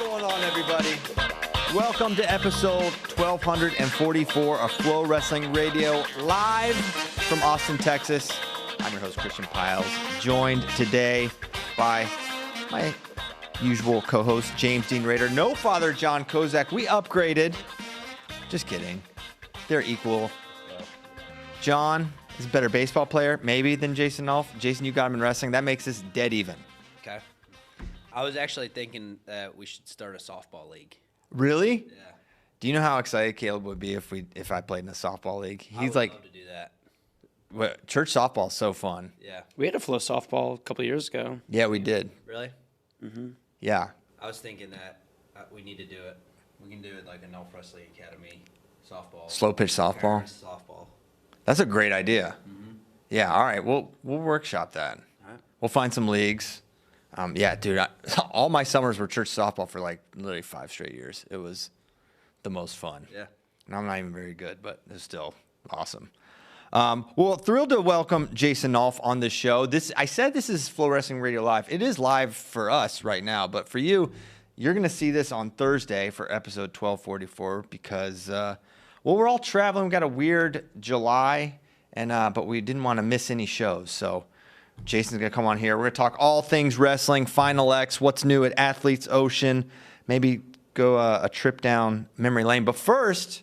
going on, everybody? Welcome to episode 1244 of FloWrestling Radio, live from Austin, Texas. I'm your host, Christian Piles, joined today by my usual co-host, James Dean Rader. No Father John Kozak. We upgraded. Just kidding. They're equal. John is a better baseball player, maybe, than Jason Nolf. Jason, you got him in wrestling. That makes us dead even. Okay. I was actually thinking that we should start a softball league. Really? Yeah. Do you know how excited Caleb would be if I played in a softball league? I would love to do that. Church softball is so fun. Yeah. We had a flow softball a couple of years ago. Yeah, we did. Really? Mm-hmm. Yeah. I was thinking that we need to do it. We can do it like a Nolf Wrestling Academy softball. Slow pitch softball. Parents softball. That's a great idea. Mm-hmm. Yeah. All right. We'll workshop that. All right. We'll find some leagues. Yeah, dude. All my summers were church softball for like literally 5 straight years. It was the most fun. Yeah. And I'm not even very good, but it's still awesome. Well, thrilled to welcome Jason Nolf on the show. I said this is FloWrestling Radio Live. It is live for us right now, but for you, you're going to see this on Thursday for episode 1244 because, we're all traveling. We got a weird July, but we didn't want to miss any shows. So Jason's going to come on here. We're going to talk all things wrestling, Final X, what's new at Athletes Ocean, maybe go a trip down memory lane. But first,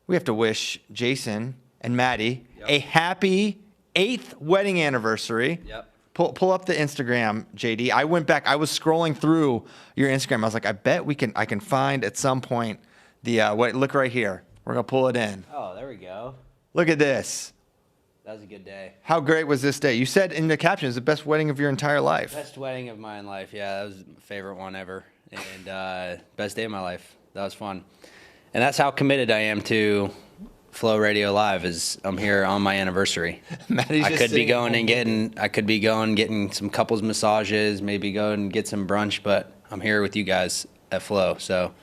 we have to wish Jason and Maddie a happy 8th wedding anniversary. Yep. Pull up the Instagram, JD. I went back. I was scrolling through your Instagram. I was like, I bet I can find at some point look right here. We're going to pull it in. Oh, there we go. Look at this. That was a good day. How great was this day? You said in the caption, it's the best wedding of your entire life. Best wedding of my life. Yeah, that was my favorite one ever. And best day of my life. That was fun. And that's how committed I am to Flow Radio Live is I'm here on my anniversary. I could be going getting some couples massages, maybe go and get some brunch, but I'm here with you guys at Flow. So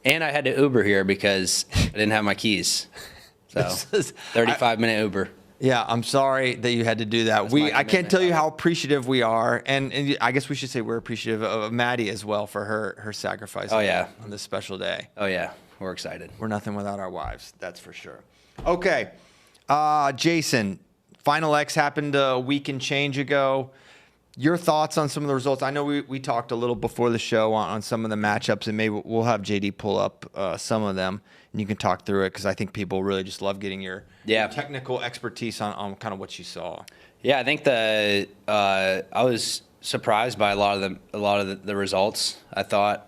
and I had to Uber here because I didn't have my keys. So 35-minute Uber. Yeah, I'm sorry that you had to do that. I can't tell you how appreciative we are, and I guess we should say we're appreciative of Maddie as well for her sacrifice. Oh, yeah. On this special day. Oh yeah, we're excited. We're nothing without our wives, that's for sure. Okay, Jason, Final X happened a week and change ago. Your thoughts on some of the results? I know we talked a little before the show on some of the matchups, and maybe we'll have JD pull up some of them, and you can talk through it because I think people really just love getting your technical expertise on kind of what you saw. Yeah, I think I was surprised by a lot of the results. I thought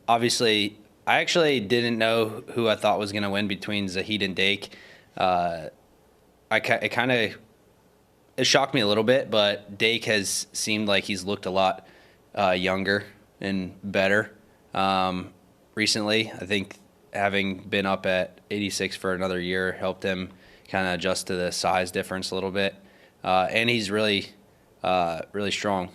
obviously I actually didn't know who I thought was going to win between Zahid and Dake. It shocked me a little bit, but Dake has seemed like he's looked a lot younger and better recently. I think having been up at 86 for another year helped him kind of adjust to the size difference a little bit. And he's really strong.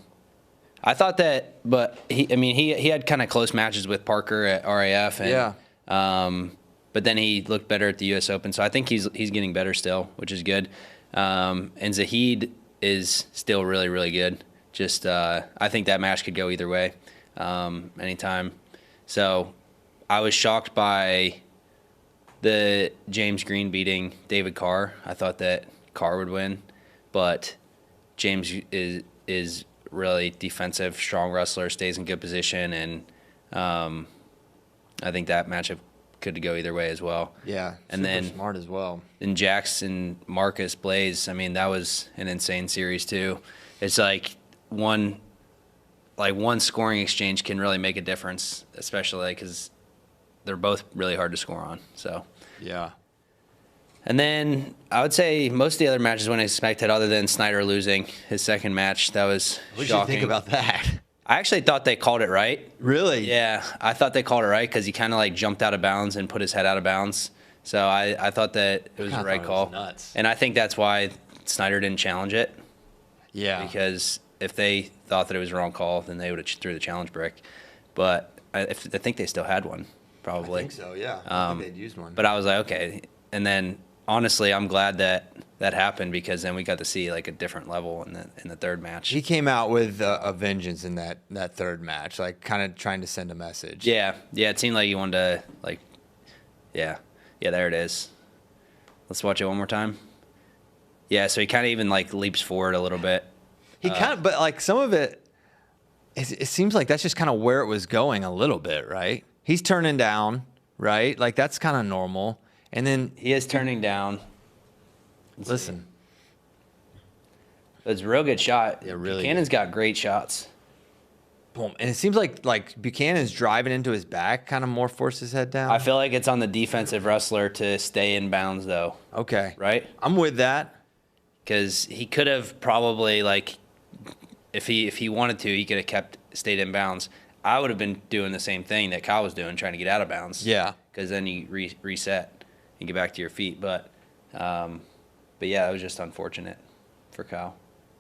I thought that, but he had kind of close matches with Parker at RAF. And, but then he looked better at the U.S. Open. So I think he's getting better still, which is good. And Zahid is still really, really good. Just I think that match could go either way anytime. So I was shocked by the James Green beating David Carr. I thought that Carr would win, but James is really defensive, strong wrestler, stays in good position, and I think that matchup could go either way as well. Yeah, and then smart as well. And Jackson, Marcus, Blaze. I mean, that was an insane series too. It's like one scoring exchange can really make a difference, especially because they're both really hard to score on. So yeah. And then I would say most of the other matches went as expected, other than Snyder losing his second match. That was shocking. What did you think about that? I actually thought they called it right. Really? Yeah, I thought they called it right because he kind of like jumped out of bounds and put his head out of bounds. So I thought that it was the right call. Nuts. And I think that's why Snyder didn't challenge it. Yeah. Because if they thought that it was a wrong call, then they would have threw the challenge brick. But I think they still had one, probably. I think so, yeah. I think they'd used one. But I was like, okay. And then honestly, I'm glad that happened because then we got to see like a different level in the third match. He came out with a vengeance in that third match, like kind of trying to send a message. Yeah. It seemed like he wanted to like, yeah. There it is. Let's watch it one more time. Yeah, so he kind of even like leaps forward a little bit. He but like some of it seems like that's just kind of where it was going a little bit, right? He's turning down, right? Like that's kind of normal. And then He is turning down. listen, It's a real good shot. Yeah, really Buchanan's got great shots. boom. And it seems like Buchanan's driving into his back, kind of more force his head down. I feel like it's on the defensive wrestler to stay in bounds, though. Okay. Right? I'm with that. Because he could have probably, like, if he wanted to, he could have stayed in bounds. I would have been doing the same thing that Kyle was doing, trying to get out of bounds. Yeah. Because then you reset and get back to your feet. But yeah, it was just unfortunate for Kyle.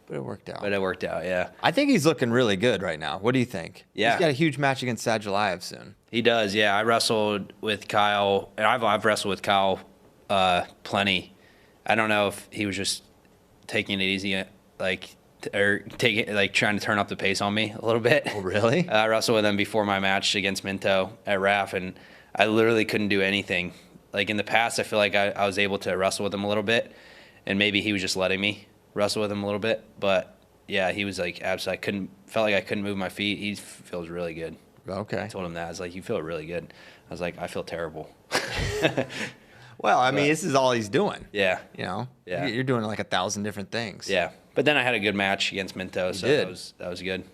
But it worked out. But it worked out, yeah. I think he's looking really good right now. What do you think? Yeah. He's got a huge match against Sadulayev soon. He does, yeah. I wrestled with Kyle, and I've wrestled with Kyle plenty. I don't know if he was just taking it easy, or trying to turn up the pace on me a little bit. Oh, really? I wrestled with him before my match against Minto at RAF, and I literally couldn't do anything. Like in the past, I feel like I was able to wrestle with him a little bit, and maybe he was just letting me wrestle with him a little bit. But yeah, he was like absolutely. Felt like I couldn't move my feet. He feels really good. Okay. I told him that. I was like, "You feel really good." I was like, "I feel terrible." Well, I mean, this is all he's doing. Yeah. You know? Yeah. You're doing like 1,000 different things. Yeah. But then I had a good match against Minto, so did. that was good.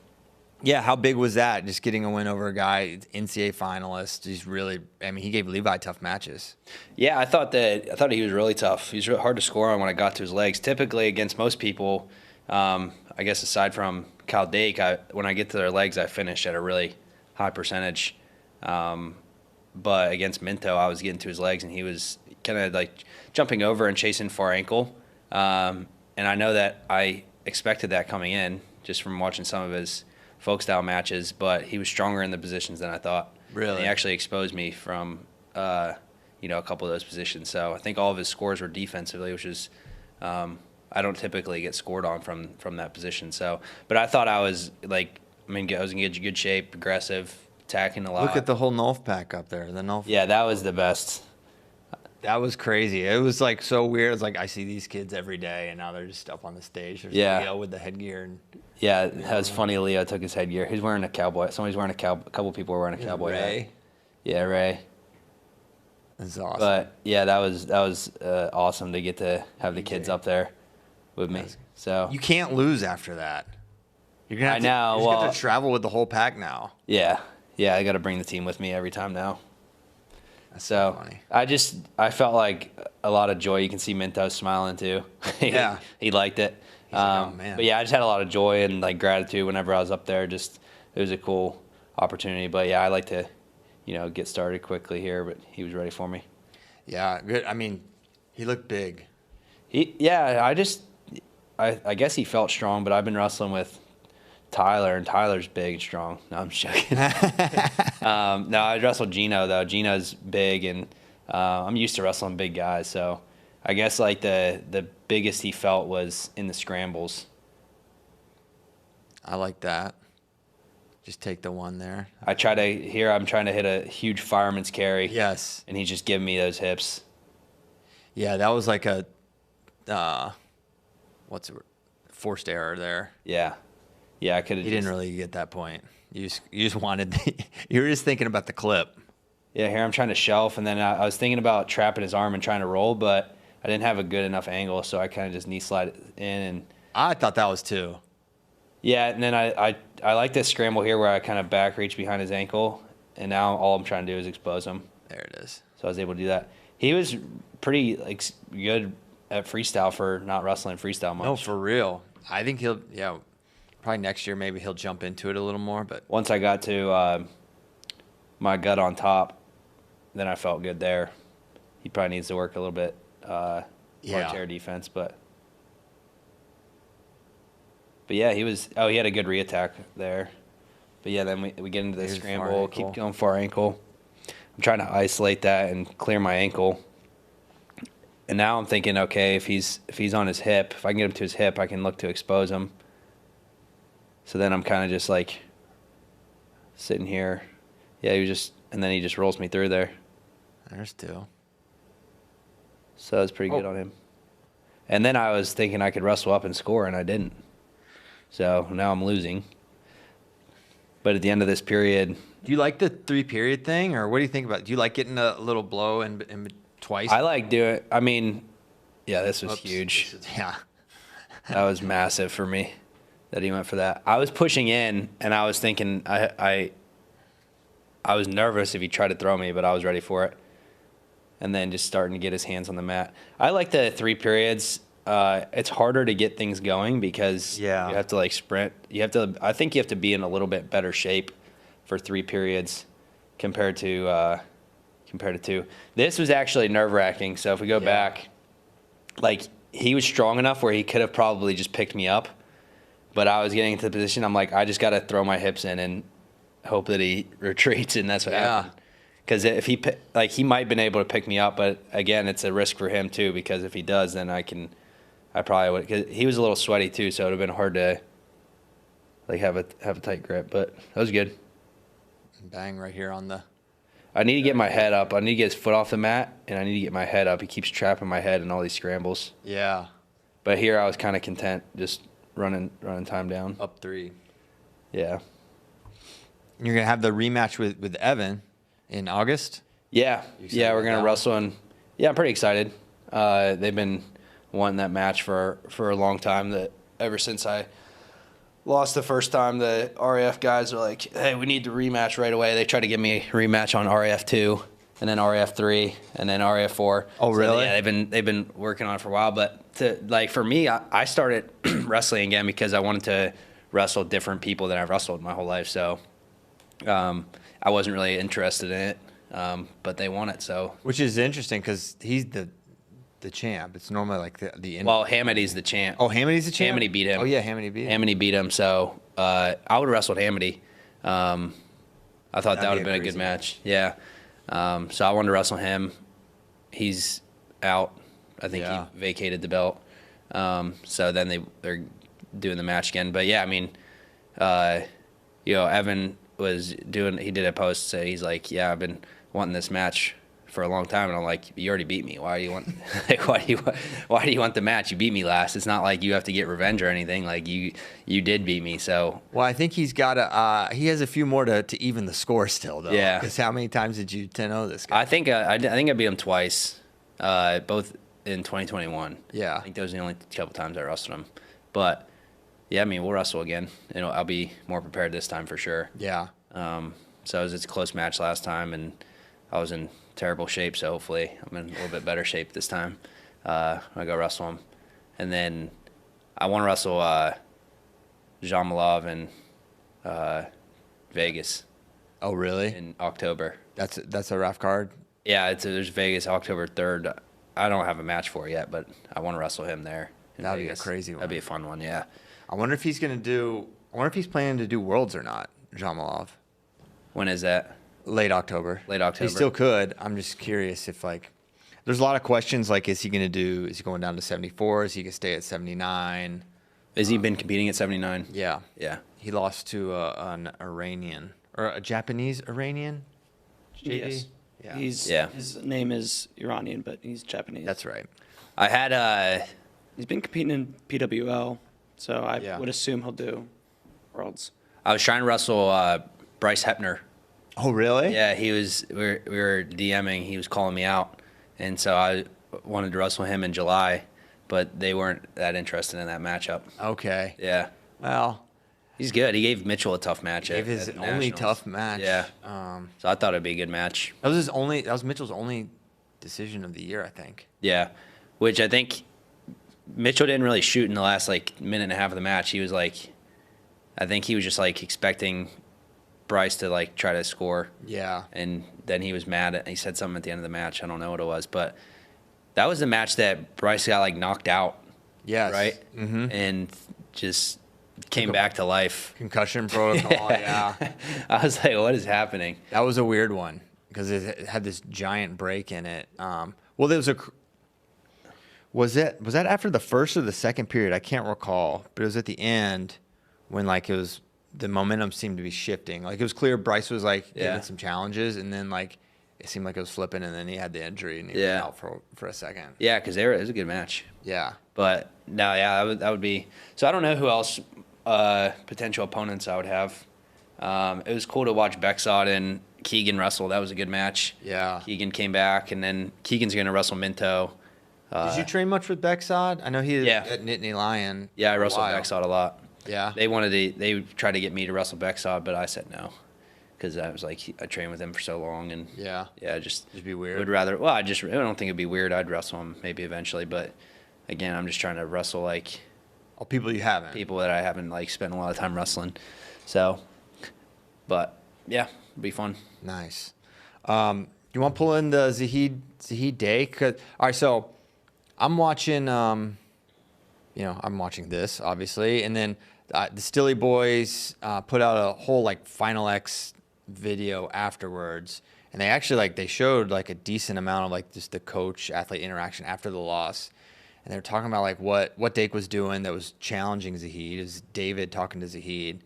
Yeah, how big was that? Just getting a win over a guy, NCAA finalist. He's really, I mean, he gave Levi tough matches. Yeah, I thought he was really tough. He was really hard to score on when I got to his legs. Typically, against most people, I guess aside from Kyle Dake, when I get to their legs, I finish at a really high percentage. But against Minto, I was getting to his legs, and he was kind of like jumping over and chasing far ankle. And I know that I expected that coming in just from watching some of his folk style matches, but he was stronger in the positions than I thought. Really? And he actually exposed me from, a couple of those positions. So I think all of his scores were defensively, which is, I don't typically get scored on from that position. So, but I thought I was I was in good shape, aggressive, attacking a lot. Look at the whole Nolf pack up there. The Nolf. Yeah, that was the best. That was crazy. It was like so weird. It's like I see these kids every day, and now they're just up on the stage. There's Yeah. Leo with the headgear. And Yeah, that was funny. Leo took his headgear. He's wearing a cowboy. Somebody's wearing a couple people were wearing a cowboy hat. Ray. Yeah, Ray. That's awesome. But yeah, that was awesome to get to have the kids up there with me. So You can't lose after that. You're gonna have I know, You're well- to travel with the whole pack now. yeah, I got to bring the team with me every time now. That's So funny. I felt like a lot of joy. You can see Minto smiling too. Yeah. he liked it. like, "Oh, man." But yeah, I just had a lot of joy and like gratitude whenever I was up there. Just it was a cool opportunity. But yeah, I like to, get started quickly here. But he was ready for me. Yeah, good. I mean, he looked big. I guess he felt strong. But I've been wrestling with Tyler, and Tyler's big and strong. No, I'm just joking. No, I wrestled Gino though. Gino's big, and I'm used to wrestling big guys. So I guess like the biggest he felt was in the scrambles. I like that. Just take the one there. I'm trying to hit a huge fireman's carry. Yes. And he's just giving me those hips. Yeah, that was like a forced error there. Yeah. Yeah, I could have. He didn't really get that point. You just wanted. You were just thinking about the clip. Yeah, here I'm trying to shelf, and then I was thinking about trapping his arm and trying to roll, but I didn't have a good enough angle, so I kind of just knee slide it in. And I thought that was two. yeah, and then I like this scramble here where I kind of back reach behind his ankle, and now all I'm trying to do is expose him. There it is. So I was able to do that. He was pretty good at freestyle for not wrestling freestyle much. No, for real. I think he'll. Yeah, probably next year maybe he'll jump into it a little more. But Once I got to my gut on top, then I felt good there. He probably needs to work a little bit more chair defense, but yeah, he had a good reattack there. But yeah, then we get into the Here's far scramble, ankle. keep going far ankle. I'm trying to isolate that and clear my ankle. And now I'm thinking, okay, if he's on his hip, if I can get him to his hip, I can look to expose him. So then I'm kind of just like sitting here. Yeah, and then he just rolls me through there. There's 2. So it's pretty good on him. And then I was thinking I could wrestle up and score, and I didn't. So now I'm losing. But at the end of this period, Do you like the 3-period thing, or what do you think about it? Do you like getting a little blow in twice? I like doing. I mean, yeah, this was Oops. huge. Yeah. That was massive for me that he went for that. I was pushing in, and I was thinking I was nervous if he tried to throw me, but I was ready for it. And then just starting to get his hands on the mat. I like the 3 periods. It's harder to get things going because you have to like sprint. I think you have to be in a little bit better shape for 3 periods compared to 2. This was actually nerve-wracking. So if we go back, like he was strong enough where he could have probably just picked me up, but I was getting into the position. I'm like, I just got to throw my hips in and hope that he retreats, and that's what happened. Because if he might have been able to pick me up, but again, it's a risk for him too. Because if he does, then I probably would. Cause he was a little sweaty too, so it would have been hard to like have a tight grip. But that was good. Bang right here on the. I need to get my head up. I need to get his foot off the mat, and I need to get my head up. He keeps trapping my head in all these scrambles. Yeah. But here I was kind of content, just running time down. Up 3. Yeah. You're gonna have the rematch with Evan in August. Yeah. Yeah, we're gonna wrestle, and yeah, I'm pretty excited. They've been wanting that match for a long time. That ever since I lost the first time, the RAF guys are like, "Hey, we need the rematch right away." They tried to give me a rematch on RAF 2, and then RAF 3, and then RAF 4. Oh, really? Yeah, they've been working on it for a while. But for me, I started wrestling again because I wanted to wrestle different people that I've wrestled my whole life. So I wasn't really interested in it, but they want it. So Which is interesting because he's the champ. It's normally like the. Well, Hamidy's the champ. Oh, Hamidy's the champ. Hamity beat him. Oh yeah, Hamity beat him. Hamity beat him. So I would have wrestled Hamity. I thought that would have been a good match. Yeah. So I wanted to wrestle him. He's out. I think he vacated the belt. So then they're doing the match again. But yeah, I mean, Evan he did a post say he's like, yeah, I've been wanting this match for a long time, and I'm like, you already beat me. Why do you want why do you want the match? You beat me last. It's not like you have to get revenge or anything. Like you did beat me. So Well, I think he's got he has a few more to even the score still though. Yeah. Because how many times did you 10-0 this guy? I think I beat him twice, both in 2021. Yeah. I think those are the only couple times I wrestled him. But yeah, I mean, we'll wrestle again. I'll be more prepared this time for sure. Yeah. So it was a close match last time, and I was in terrible shape. So hopefully I'm in a little bit better shape this time. I go wrestle him, and then I want to wrestle Jean Malov in Vegas. Oh really? In October. That's a RAF card. Yeah, there's Vegas October 3rd. I don't have a match for it yet, but I want to wrestle him there. That'd be a crazy one. That'd be a fun one. Yeah. I wonder if he's planning to do Worlds or not, Jean Malov. When is that? Late October. Late October. He still could. I'm just curious if there's a lot of questions like, is he going down to 74? Is he going to stay at 79? Has he been competing at 79? Yeah. Yeah. He lost to an Iranian or a Japanese Iranian. JD? Yes. Yeah. His name is Iranian, but he's Japanese. That's right. I had He's been competing in PWL, so I Yeah. would assume he'll do Worlds. I was trying to wrestle Bryce Hepner. Oh, really? Yeah, we were DMing. He was calling me out, and so I wanted to wrestle him in July, but they weren't that interested in that matchup. Okay. Yeah. Well, He's good. He gave Mitchell a tough match. gave his at only Nationals. tough match. Yeah. So I thought it'd be a good match. That was Mitchell's only decision of the year, I think. Yeah, which I think Mitchell didn't really shoot in the last minute and a half of the match. He was I think he was just expecting Bryce to try to score. Yeah. And then he was mad. He said something at the end of the match. I don't know what it was, but that was the match that Bryce got knocked out. Yes. Right. Mm-hmm. And just came back to life. Concussion protocol. Yeah. I was like, what is happening? That was a weird one because it had this giant break in it. Well, there was Was that after the first or the second period? I can't recall, but it was at the end when like it was the momentum seemed to be shifting. Like it was clear Bryce was like giving some challenges, and then like it seemed like it was flipping, and then he had the injury and he was out for a second. Yeah, because it was a good match. Yeah. But no, yeah, that would be. So I don't know who else potential opponents I would have. It was cool to watch Bexod and Keegan wrestle. That was a good match. Yeah. Keegan came back, and then Keegan's going to wrestle Minto. Did you train much with Bexod? I know he Yeah. at Nittany Lion. Yeah, I for a wrestled while. Bexod a lot. Yeah. They tried to get me to wrestle Bexod, but I said no. Because I was like, I trained with him for so long, and Yeah. just It'd be weird. would rather. Well, I don't think it'd be weird. I'd wrestle him maybe eventually, but again, I'm just trying to wrestle like Oh, people you haven't. people that I haven't like spent a lot of time wrestling. So, but yeah, it'd be fun. Nice. You want to pull in the Zahid Day? All right, so I'm watching. I'm watching this obviously, and then the Stilly Boys put out a whole like Final X video afterwards, and they actually they showed like a decent amount of like just the coach athlete interaction after the loss, and they were talking about like what Dake was doing that was challenging Zahid. It was David talking to Zahid,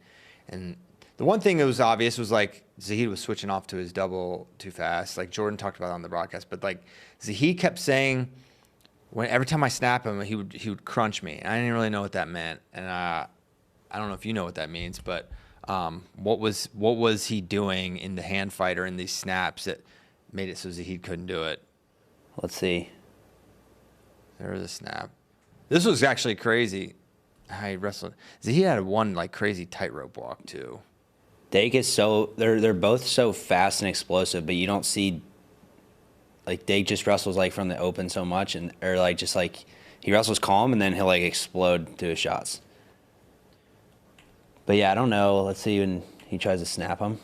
and the one thing that was obvious was like Zahid was switching off to his double too fast. Like Jordan talked about it on the broadcast, but like Zahid kept saying, every time I snap him, he would crunch me. And I didn't really know what that meant, and I don't know if you know what that means, but what was he doing in the hand fight or in these snaps that made it so Zahid couldn't do it? Let's see. There was a snap. This was actually crazy. How he wrestled. Zahid had one like crazy tightrope walk too. Dake is they're both so fast and explosive, but you don't see like Dake just wrestles like from the open so much, or like just like he wrestles calm and then he'll like explode to his shots. But yeah, I don't know. Let's see when he tries to snap him.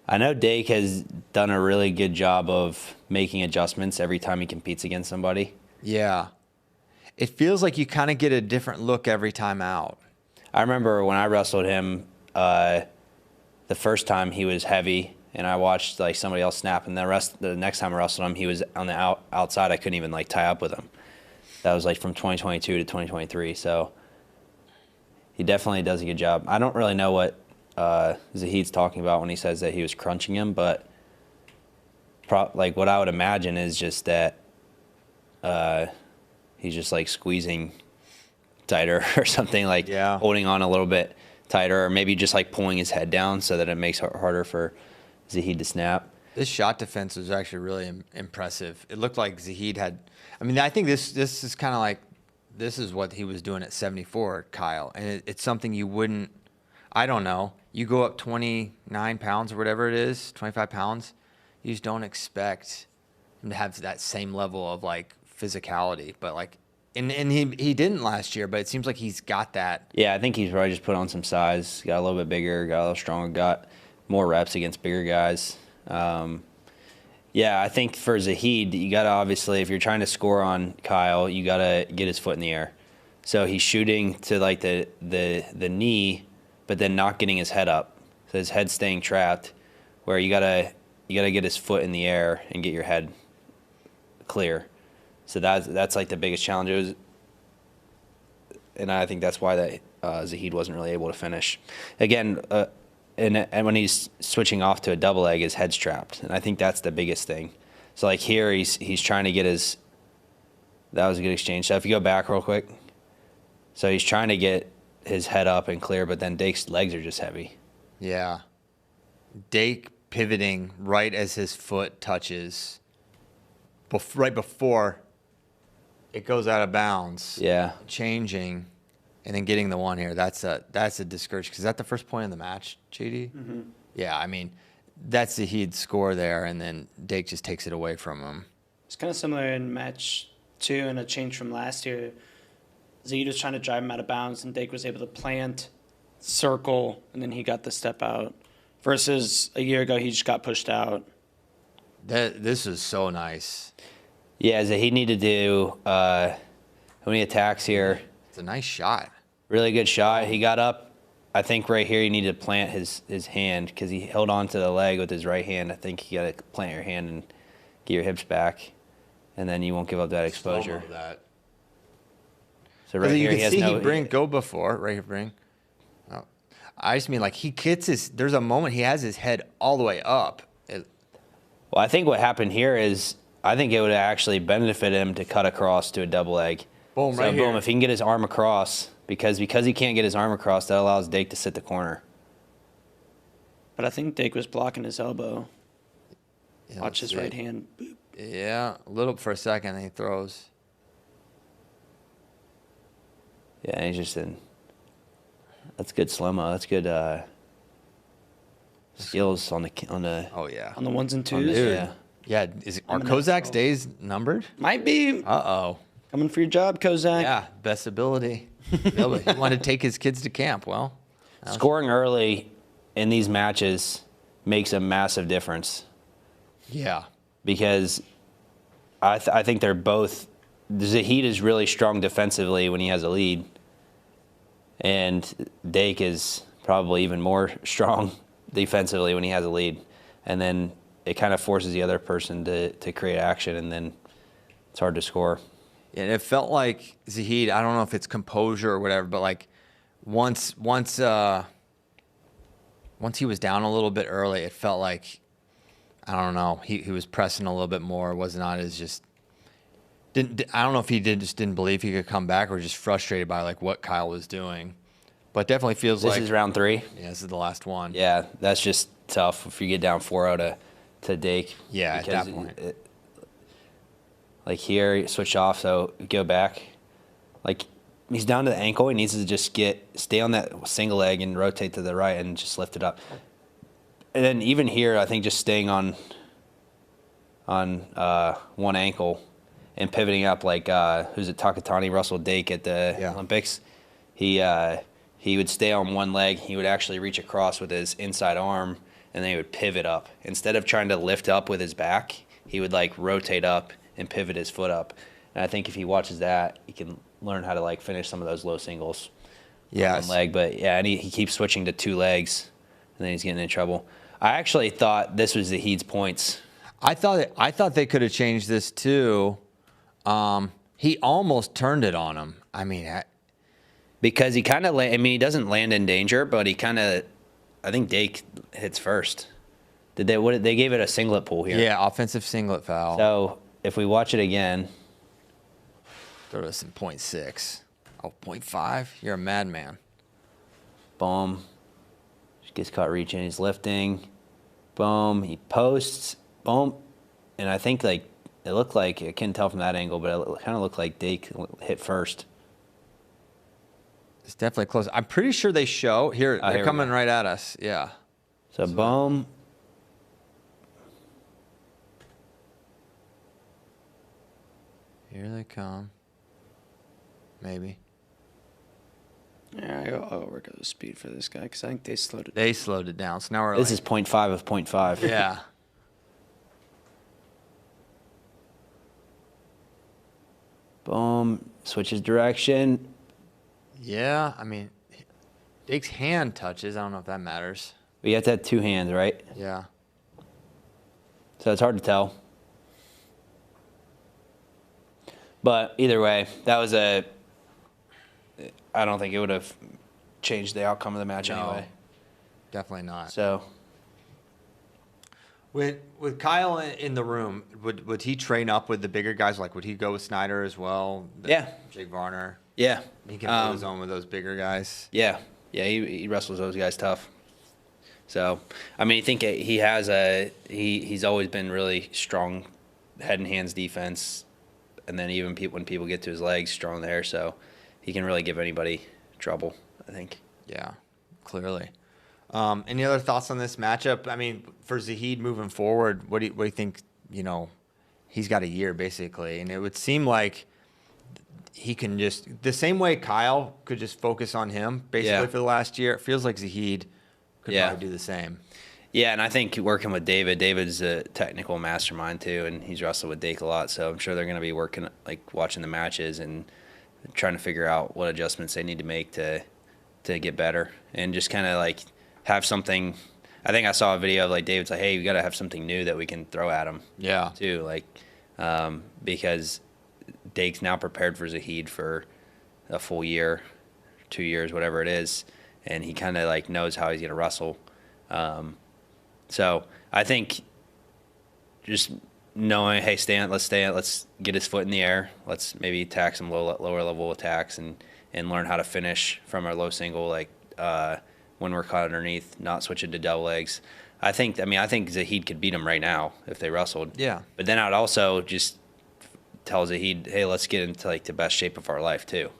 I know Dake has done a really good job of making adjustments every time he competes against somebody. Yeah. It feels like you kind of get a different look every time out. I remember when I wrestled him, the first time he was heavy, and I watched like somebody else snap, and the next time I wrestled him, he was on the outside. I couldn't even like tie up with him. That was like from 2022 to 2023. So he definitely does a good job. I don't really know what Zahid's talking about when he says that he was crunching him, but like what I would imagine is just that he's just like squeezing tighter or something, like holding on a little bit tighter, or maybe just like pulling his head down so that it makes it harder for Zahid to snap. This shot defense was actually really impressive. It looked like Zahid had. I mean, I think this is kind of like this is what he was doing at 74, Kyle, and it's something you wouldn't. I don't know. You go up 29 pounds or whatever it is, 25 pounds. You just don't expect him to have that same level of like physicality, but like. And he didn't last year, but it seems like he's got that. Yeah, I think he's probably just put on some size, got a little bit bigger, got a little stronger, got more reps against bigger guys. Yeah, I think for Zahid, you got to obviously, if you're trying to score on Kyle, you got to get his foot in the air. So he's shooting to like the knee, but then not getting his head up. So his head's staying trapped, where you gotta get his foot in the air and get your head clear. So that's like the biggest challenge. And I think that's why that Zahid wasn't really able to finish. Again, and when he's switching off to a double leg, his head's trapped, and I think that's the biggest thing. So like here, he's trying to get his. That was a good exchange. So if you go back real quick, so he's trying to get his head up and clear, but then Dake's legs are just heavy. Yeah, Dake pivoting right as his foot touches, right before it goes out of bounds. Yeah. Changing, and then getting the one here. That's a discouraging. Because is that the first point in the match, JD? Mm-hmm. Yeah, I mean, that's Zahid's score there, and then Dake just takes it away from him. It's kind of similar in match 2 and a change from last year. Zahid was trying to drive him out of bounds, and Dake was able to plant, circle, and then he got the step out. Versus a year ago, he just got pushed out. This is so nice. Yeah, Zahid needed to when he attacks here. It's a nice shot. Really good shot. He got up. I think right here he needed to plant his hand because he held on to the leg with his right hand. I think you got to plant your hand and get your hips back. and then you won't give up that exposure. Slow-mo that. So right You here, can he has see no. he go before right here, bring. Oh. I just mean like he gets his. There's a moment he has his head all the way up. Well, I think what happened here is I think it would actually benefit him to cut across to a double leg. Boom, so right boom, here. if he can get his arm across, because he can't get his arm across, that allows Dake to sit the corner. But I think Dake was blocking his elbow. Yeah, Watch his see. right hand. Boop. Yeah, a little for a second, then he throws. Yeah, he's just in. That's good slow-mo. That's good skills on the. Oh yeah. On the ones and on the- twos. yeah. Yeah, are I'm gonna Kozak's throw. days numbered? Might be. Uh-oh. Coming for your job, Kozak. Yeah, best ability. He wanted to take his kids to camp. Well, Scoring early in these matches makes a massive difference yeah. because I think they're both. Zahid is really strong defensively when he has a lead, and Dake is probably even more strong defensively when he has a lead, and then it kind of forces the other person to create action, and then it's hard to score. And it felt like Zahid, I don't know if it's composure or whatever, but like once he was down a little bit early, it felt like, I don't know, he was pressing a little bit more, was not as just, I don't know if he just didn't believe he could come back or just frustrated by like what Kyle was doing. But definitely feels This like, is round 3. yeah, this is the last one. Yeah, that's just tough if you get down 4-0 to Dake. Yeah, at because that point. Like here, you switch off, so go back. Like he's down to the ankle. He needs to just stay on that single leg and rotate to the right and just lift it up. And then even here, I think just staying on one ankle and pivoting up, like who's it, Takatani Russell Dake at the Olympics. He would stay on one leg. He would actually reach across with his inside arm, and then he would pivot up. Instead of trying to lift up with his back, he would like rotate up and pivot his foot up. And I think if he watches that, he can learn how to like finish some of those low singles. Yeah. One leg, but yeah, and he keeps switching to 2 legs, and then he's getting in trouble. I actually thought this was Zahid's points. I thought they could have changed this too. He almost turned it on him. I mean, Because he kind of, he doesn't land in danger, but he kind of, I think Dake hits first. They gave it a singlet pull here. yeah, offensive singlet foul. So if we watch it again, Throw this in 0.6. Oh, 0.5? You're a madman. boom, just gets caught reaching. He's lifting, boom. He posts, boom, and I think like it looked like I couldn't tell from that angle, but it kind of looked like Dake hit first. It's definitely close. I'm pretty sure they show here. Oh, They're here we coming go. right at us. Yeah. So boom. Here they come. Maybe. Yeah, I'll work out the speed for this guy because I think they slowed it. They slowed it down. So now we're This like, is 0.5 of 0.5. yeah. Boom. Switches direction. Yeah. I mean, Dake's hand touches. I don't know if that matters. We have to have 2 hands, right? Yeah. So it's hard to tell. But either way, that was I don't think it would have changed the outcome of the match No. anyway. Definitely not. So With Kyle in the room, would he train up with the bigger guys? Like, would he go with Snyder as well? Yeah. Jake Varner. yeah, He can hold his own with those bigger guys. yeah. He wrestles those guys tough. So I mean, I think he has he's always been really strong, head and hands defense, and then even when people get to his legs, strong there. So he can really give anybody trouble, I think. Yeah, clearly. Any other thoughts on this matchup? I mean, for Zahid moving forward, what do you think? You know, he's got a year basically, and it would seem like he can just the same way Kyle could just focus on him basically Yeah. for the last year. It feels like Zahid could Yeah. probably do the same. Yeah, and I think working with David's a technical mastermind too, and he's wrestled with Dake a lot, so I'm sure they're going to be working, like watching the matches and trying to figure out what adjustments they need to make to get better and just kind of like have something. I think I saw a video of like David's like, hey, we got to have something new that we can throw at him Yeah. too. Like because Dake's now prepared for Zahid for a full year, 2 years, whatever it is, and he kind of like knows how he's going to wrestle. So I think just knowing, hey, let's get his foot in the air. Let's maybe attack some lower level attacks and learn how to finish from our low single, like when we're caught underneath, not switching to double legs. I think Zahid could beat him right now if they wrestled. Yeah. But then I would also just tell Zahid, hey, let's get into like the best shape of our life too.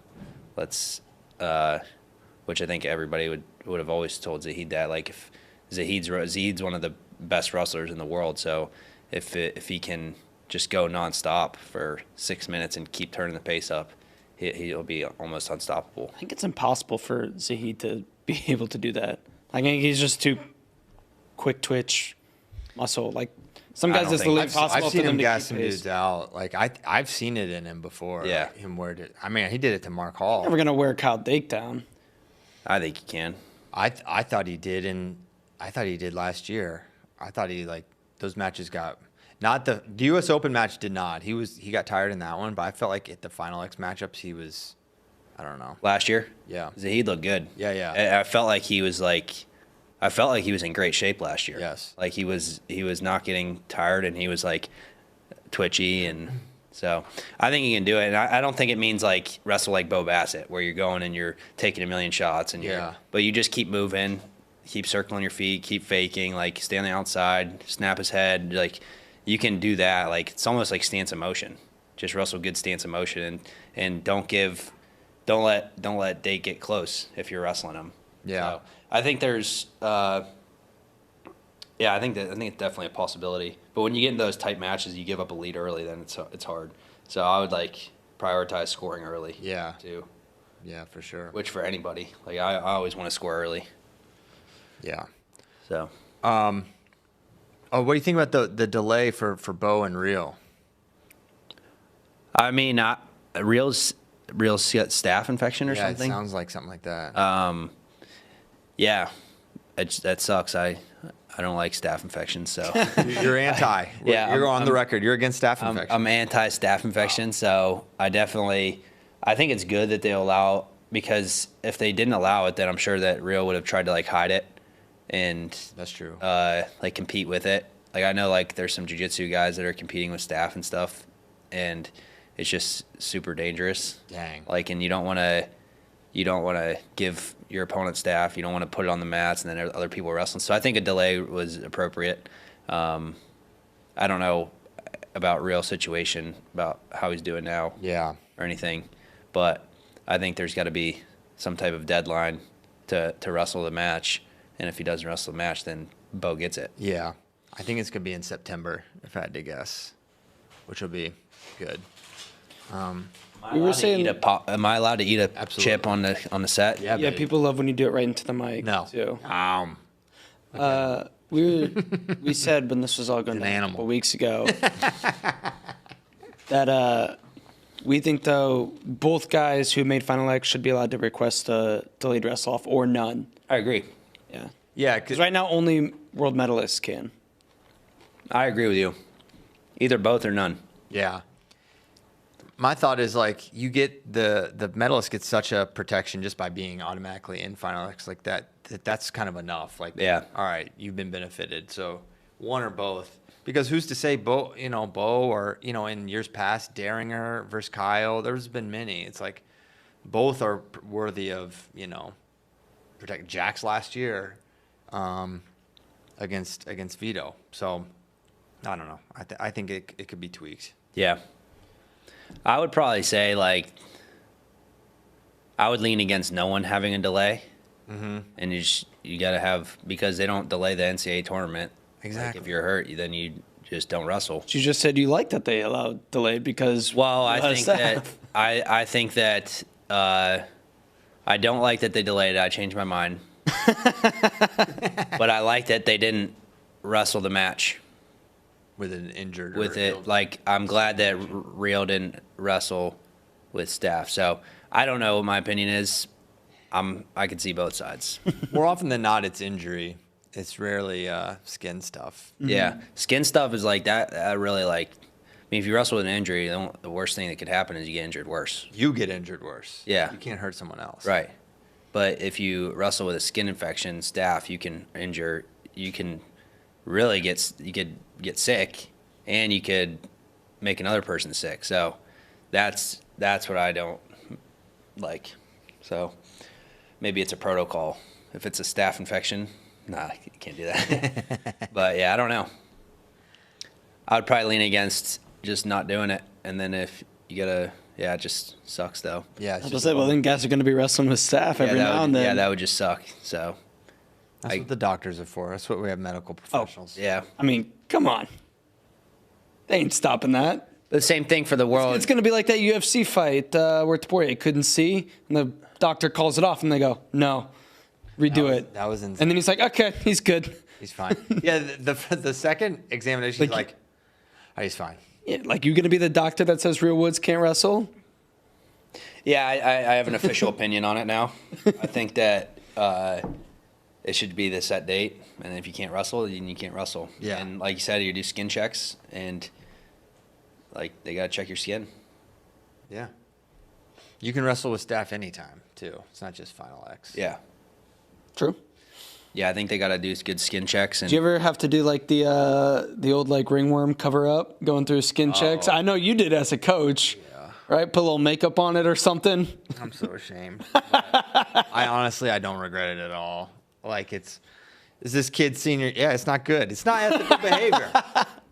Let's, which I think everybody would have always told Zahid that. Like if Zahid's one of the best wrestlers in the world, so if he can just go nonstop for 6 minutes and keep turning the pace up, he'll be almost unstoppable. I think it's impossible for Zahid to be able to do that. I think he's just too quick twitch muscle. Like some guys, it's literally impossible I've seen for them him to gas keep some pace. dudes out. Like I've seen it in him before. Yeah. Like he did it to Mark Hall. Never gonna wear Kyle Dake down. I think he can. I thought he did, and I thought he did last year. I thought those matches got. Not the U.S. Open match did not. He got tired in that one, but I felt like at the Final X matchups he was, I don't know. Last year? Yeah. Zahid looked good. Yeah. I felt like he was in great shape last year. Yes. Like he was not getting tired, and he was like twitchy, and so I think he can do it. And I don't think it means like wrestle like Bo Bassett, where you're going and you're taking a million shots, and but you just keep moving, keep circling your feet, keep faking, like stay on the outside, snap his head, like. You can do that. Like it's almost like stance of motion. Just wrestle good stance of motion, and don't let Dake get close if you're wrestling him. Yeah. So I think there's I think it's definitely a possibility. But when you get into those tight matches, you give up a lead early, then it's hard. So I would like prioritize scoring early. Yeah. Too. Yeah, for sure. Which for anybody, like I always want to score early. Yeah. So. Oh, what do you think about the delay for Bo and Real? I mean, Real's got staph infection or something. It sounds like something like that. Yeah, that sucks. I don't like staph infections, so You're anti. Yeah, you're on the record. You're against staph infection. I'm anti staph infection. So I think it's good that they allow, because if they didn't allow it, then I'm sure that Real would have tried to like hide it and That's true. like compete with it. Like I know like there's some jiu-jitsu guys that are competing with staph and stuff, and it's just super dangerous. Dang. Like, and you don't want to give your opponent staph. You don't want to put it on the mats and then other people are wrestling. So I think a delay was appropriate. I don't know about Real situation, about how he's doing now. Yeah. Or anything, but I think there's got to be some type of deadline to wrestle the match. And if he doesn't wrestle the match, then Bo gets it. Yeah. I think it's going to be in September, if I had to guess, which will be good. We were saying, Am I allowed to eat a Absolutely. chip on the set? Yeah, yeah, baby. people love when you do it right into the mic. No. Too. Okay. We said when this was all going An down a animal. couple weeks ago that we think though both guys who made Final X should be allowed to request a delayed wrestle off or none. I agree. Yeah. Yeah, Because right now only world medalists can. I agree with you. Either both or none. Yeah. My thought is like you get the medalist gets such a protection just by being automatically in Final X like that's kind of enough. Like, Yeah. all right, you've been benefited. So one or both. Because who's to say Bo or, in years past, Daringer versus Kyle, there's been many. It's like both are worthy of, protect Jax last year against Vito. So I don't know. I think it could be tweaked. Yeah. I would probably say, like, I would lean against no one having a delay. Mm-hmm. And you got to have, because they don't delay the NCAA tournament. Exactly. Like if you're hurt, then you just don't wrestle. You just said you like that they allowed delayed because. Well, I think that I don't like that they delayed it. I changed my mind. But I like that they didn't wrestle the match. With an injured. With it, like, I'm glad that Rio didn't wrestle with staff. So I don't know what my opinion is. I can see both sides. More often than not, it's injury. It's rarely skin stuff. Yeah, skin stuff is like that. I really like mean, if you wrestle with an injury, the worst thing that could happen is you get injured worse. You get injured worse. Yeah. You can't hurt someone else. Right. But if you wrestle with a skin infection, staph, you can really get sick, and you could make another person sick. So that's what I don't like. So maybe it's a protocol. If it's a staph infection, nah, you can't do that. But yeah, I don't know. I would probably lean against just not doing it. And then if you gotta, yeah, it just sucks though. Yeah. I was gonna say, well, then guys are going to be wrestling with staff every now and then. Yeah, that would just suck. So that's what the doctors are for. That's what we have medical professionals. yeah. I mean, come on. They ain't stopping that. The same thing for the world. It's going to be like that UFC fight where Taporia couldn't see, and the doctor calls it off, and they go, no, redo it. That was insane. And then he's like, okay, he's good. He's fine. Yeah, the second examination, he's like, oh, he's fine. Yeah, like, you going to be the doctor that says Real Woods can't wrestle? Yeah, I have an official opinion on it now. I think that it should be the set date, and if you can't wrestle, then you can't wrestle. Yeah. And like you said, you do skin checks, and like they gotta check your skin. Yeah. You can wrestle with staff anytime too. It's not just Final X. Yeah. True. Yeah, I think they gotta do good skin checks. And Do you ever have to do like the old like ringworm cover up, going through skin checks? I know you did as a coach. Yeah. Right? Put a little makeup on it or something. I'm so ashamed. I honestly don't regret it at all. Like is this kid senior? Yeah, it's not good. It's not ethical behavior.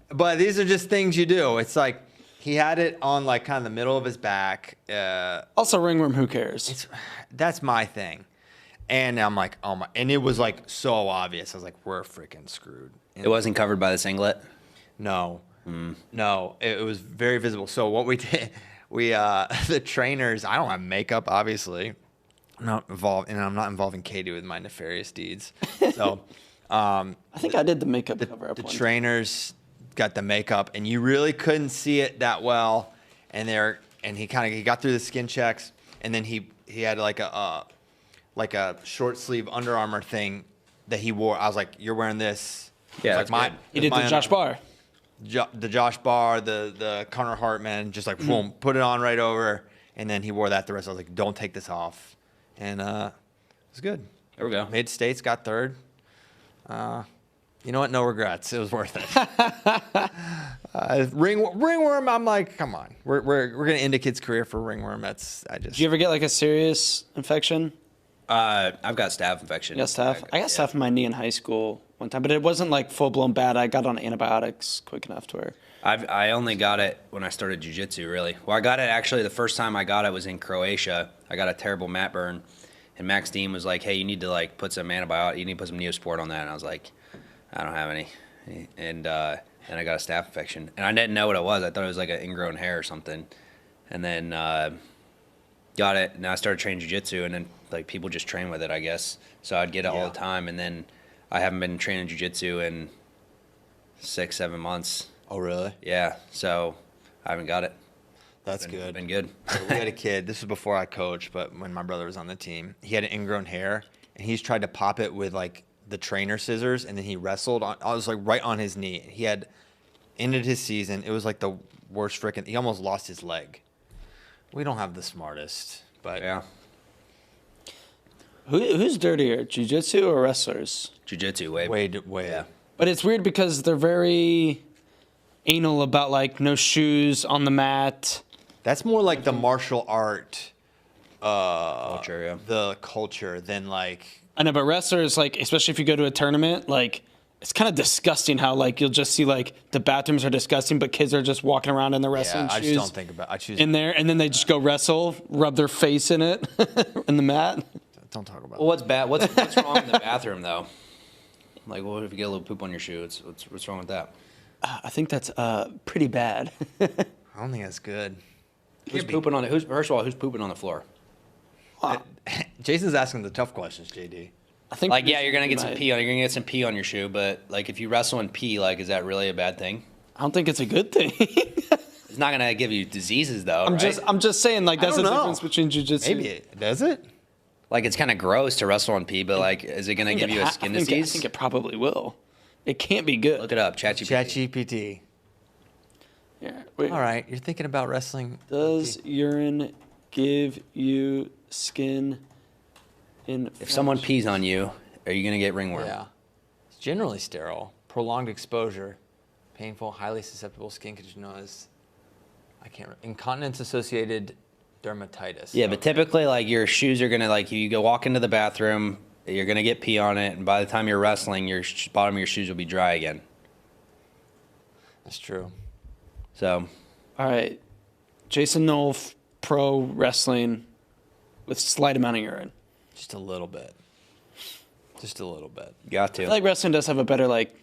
But these are just things you do. It's like he had it on like kind of the middle of his back. Also, ringworm, who cares? That's my thing. And I'm like, oh my, and it was like so obvious. I was like, we're freaking screwed. And it wasn't covered by the singlet? No. No, it was very visible. So what we did, the trainers, I don't have makeup, obviously. I'm not involved, and I'm not involving Katie with my nefarious deeds. So I think I did the makeup cover up. The trainers got the makeup, and you really couldn't see it that well. And he got through the skin checks, and then he had like a short sleeve Under Armour thing that he wore. I was like, "You're wearing this." Yeah, like mine. He did the Josh Barr. The Josh Barr, the Connor Hartman, just like boom, put it on right over, and then he wore that the rest. I was like, "Don't take this off," and it was good. There we go. Made states, got third. You know what? No regrets. It was worth it. Ringworm. I'm like, come on. We're gonna end a kid's career for ringworm. Did you ever get like a serious infection? I've got staph infection. You got staph? I got staph in my knee in high school one time, but it wasn't like full blown bad. I got on antibiotics quick enough to where. I only got it when I started jiu-jitsu, really. Well, I got it actually the first time I got it was in Croatia. I got a terrible mat burn, and Max Dean was like, "Hey, you need to like put some antibiotic. You need to put some Neosport on that." And I was like, "I don't have any," and I got a staph infection, and I didn't know what it was. I thought it was like an ingrown hair or something, and then got it. And I started training jiu-jitsu, and then like people just train with it, I guess. So I'd get it all the time, and then I haven't been training jiu-jitsu in 6-7 months. Oh, really? Yeah, so I haven't got it. That's good. Been good. We had a kid. This was before I coached, but when my brother was on the team, he had an ingrown hair, and he's tried to pop it with like the trainer scissors, and then he wrestled on. I was like right on his knee. He had ended his season. It was like the worst freaking. He almost lost his leg. We don't have the smartest, but Yeah, Who's dirtier, jiu-jitsu or wrestlers? jiu-jitsu way. way. Yeah. But it's weird because they're very anal about like no shoes on the mat. That's more like the martial art Culture, yeah. the culture than like. I know, but wrestlers, like, especially if you go to a tournament, like, it's kind of disgusting how, like, you'll just see, like, the bathrooms are disgusting, but kids are just walking around in their wrestling I shoes. just don't think about. I choose in there, and then they just go wrestle, rub their face in it, in the mat. Don't talk about. Well, what's bad? What's wrong in the bathroom though? Like, what if you get a little poop on your shoe? What's wrong with that? I think that's pretty bad. I don't think that's good. Who's pooping on the? First of all, who's pooping on the floor? Jason's asking the tough questions, JD. I think Like, yeah, you're gonna get some pee on. You're gonna get some pee on your shoe, but like, if you wrestle and pee, like, is that really a bad thing? I don't think it's a good thing. It's not gonna give you diseases though, right? I'm just saying, like, that's the don't know. difference between jiu-jitsu. Maybe it does it. Like, it's kind of gross to wrestle and pee, but like, is it gonna give you a skin disease? I think it probably will. It can't be good. Look it up, ChatGPT. ChatGPT. Yeah. Wait. All right, you're thinking about wrestling. Does urine give you skin infection? If someone pees on you, are you gonna get ringworm? Yeah. It's generally sterile. Prolonged exposure. Painful, highly susceptible skin condition known as incontinence-associated dermatitis. Yeah, but typically, like, your shoes are gonna, like, you go walk into the bathroom, you're gonna get pee on it, and by the time you're wrestling, your bottom of your shoes will be dry again. That's true. So, All right. Jason Nolf, pro wrestling with slight amount of urine. Just a little bit. Just a little bit. got I to. feel like wrestling does have a better, like,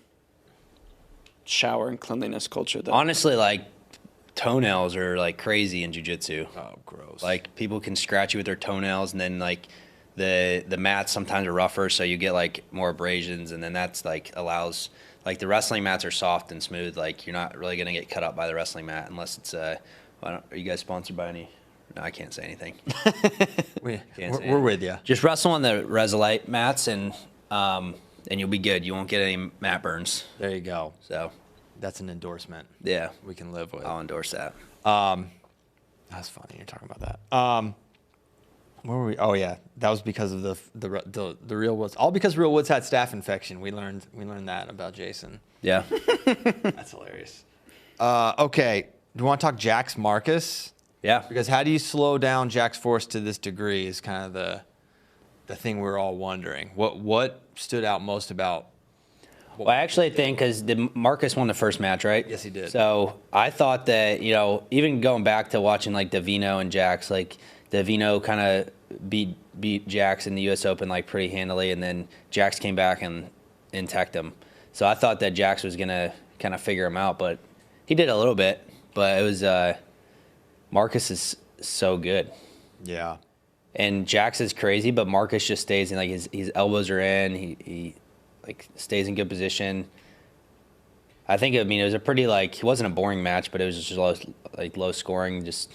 shower and cleanliness culture, though. Honestly, like, toenails are, like, crazy in jiu-jitsu. Oh, gross. Like, people can scratch you with their toenails, and then, like, the mats sometimes are rougher, so you get, like, more abrasions, and then that's, like, allows, like, the wrestling mats are soft and smooth. Like, you're not really gonna get cut up by the wrestling mat unless it's are you guys sponsored by any? No, I can't say anything. we're with you. Just wrestle on the Resolite mats, and you'll be good. You won't get any mat burns. There you go. So, That's an endorsement yeah, we can live with. I'll endorse that. That's funny. You're talking about that. Where were we? Oh yeah, that was because of the Real Woods. All because Real Woods had staph infection. We learned that about Jason. Yeah. That's hilarious. Okay, do you want to talk Jax Marcus? Yeah. Because how do you slow down Jax Force to this degree is kind of the thing we're all wondering. What stood out most about? Well, I actually think because Marcus won the first match, right? Yes, he did. So I thought that, even going back to watching like Davino and Jax, like Davino kind of beat Jax in the U.S. Open like pretty handily, and then Jax came back and teched him. So I thought that Jax was gonna kind of figure him out, but he did a little bit. But it was Marcus is so good. Yeah. And Jax is crazy, but Marcus just stays in, like, his elbows are in. He like stays in good position. I think, it was a pretty, like, it wasn't a boring match, but it was just low scoring. Just,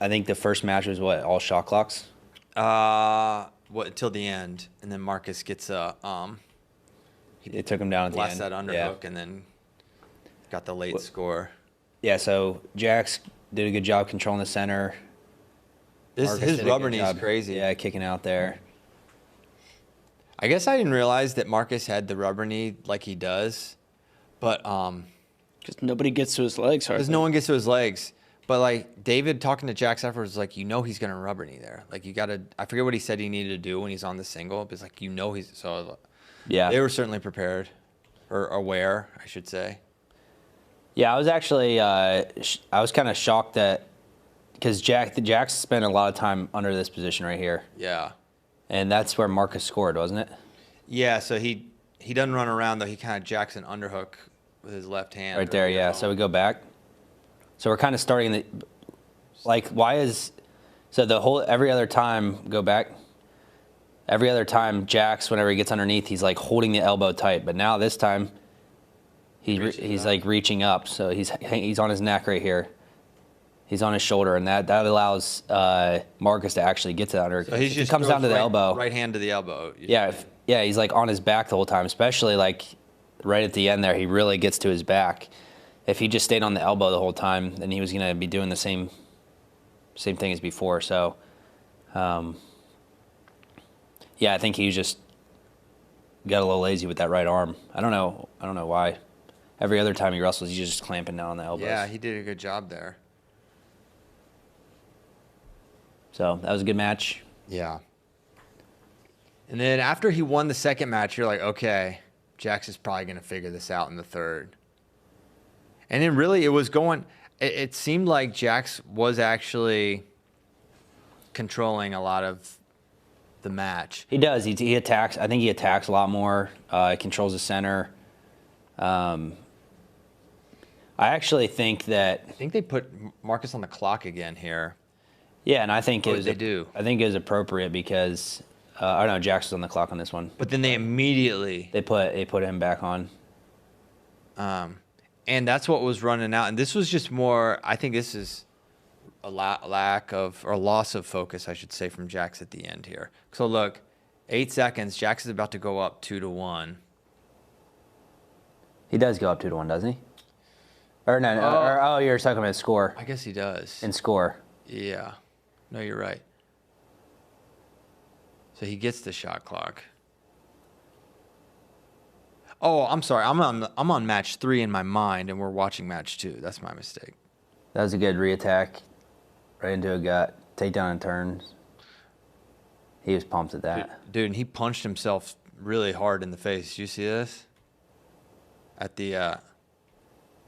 I think the first match was all shot clocks. Till the end, and then Marcus gets It took him down at the blast end. that underhook, and then got the late score. Yeah, so Jax did a good job controlling the center. Marcus His did a rubber good knee's job, crazy. Yeah, kicking out there. I guess I didn't realize that Marcus had the rubber knee like he does, but Because nobody gets to his legs hardly. because no one gets to his legs. But like David talking to Jax afterwards, was like, he's gonna rubber knee there. Like you gotta. I forget what he said he needed to do when he's on the single. But it's like he's so. Yeah. They were certainly prepared, or aware, I should say. Yeah, I was actually I was kind of shocked that because Jax spent a lot of time under this position right here, Yeah. and that's where Marcus scored, wasn't it? Yeah. So he doesn't run around though. He kind of jacks an underhook with his left hand. Right there, yeah. So we go back. So we're kind of starting every other time go back. Every other time Jax, whenever he gets underneath, he's like holding the elbow tight, but now this time he's like reaching up, so he's on his neck right here. He's on his shoulder, and that allows Marcus to actually get to the under. So he just comes down to the elbow. Right hand to the elbow. Yeah, he's like on his back the whole time, especially like right at the end there. He really gets to his back. If he just stayed on the elbow the whole time, then he was going to be doing the same thing as before. So, I think he just got a little lazy with that right arm. I don't know why. Every other time he wrestles, he's just clamping down on the elbows. Yeah, he did a good job there. So that was a good match. Yeah. And then after he won the second match, you're like, okay, Jax is probably going to figure this out in the third. And then really it seemed like Jax was actually controlling a lot of the match. He does. He attacks. I think he attacks a lot more. He controls the center. I actually think that. I think they put Marcus on the clock again here. Yeah, and I think I think it was appropriate because I don't know, Jax was on the clock on this one. But then they immediately They put him back on. And that's what was running out. And this was just more. I think this is a lack of or loss of focus, I should say, from Jax at the end here. So look, 8 seconds. Jax is about to go up 2-1. He does go up 2-1, doesn't he? Or no, or you're talking about score. I guess he does. And score. Yeah. No, you're right. So he gets the shot clock. Oh, I'm sorry. I'm on match 3 in my mind, and we're watching match 2. That's my mistake. That was a good reattack. Right into a gut. Takedown and turns. He was pumped at that. Dude, and he punched himself really hard in the face. You see this? At the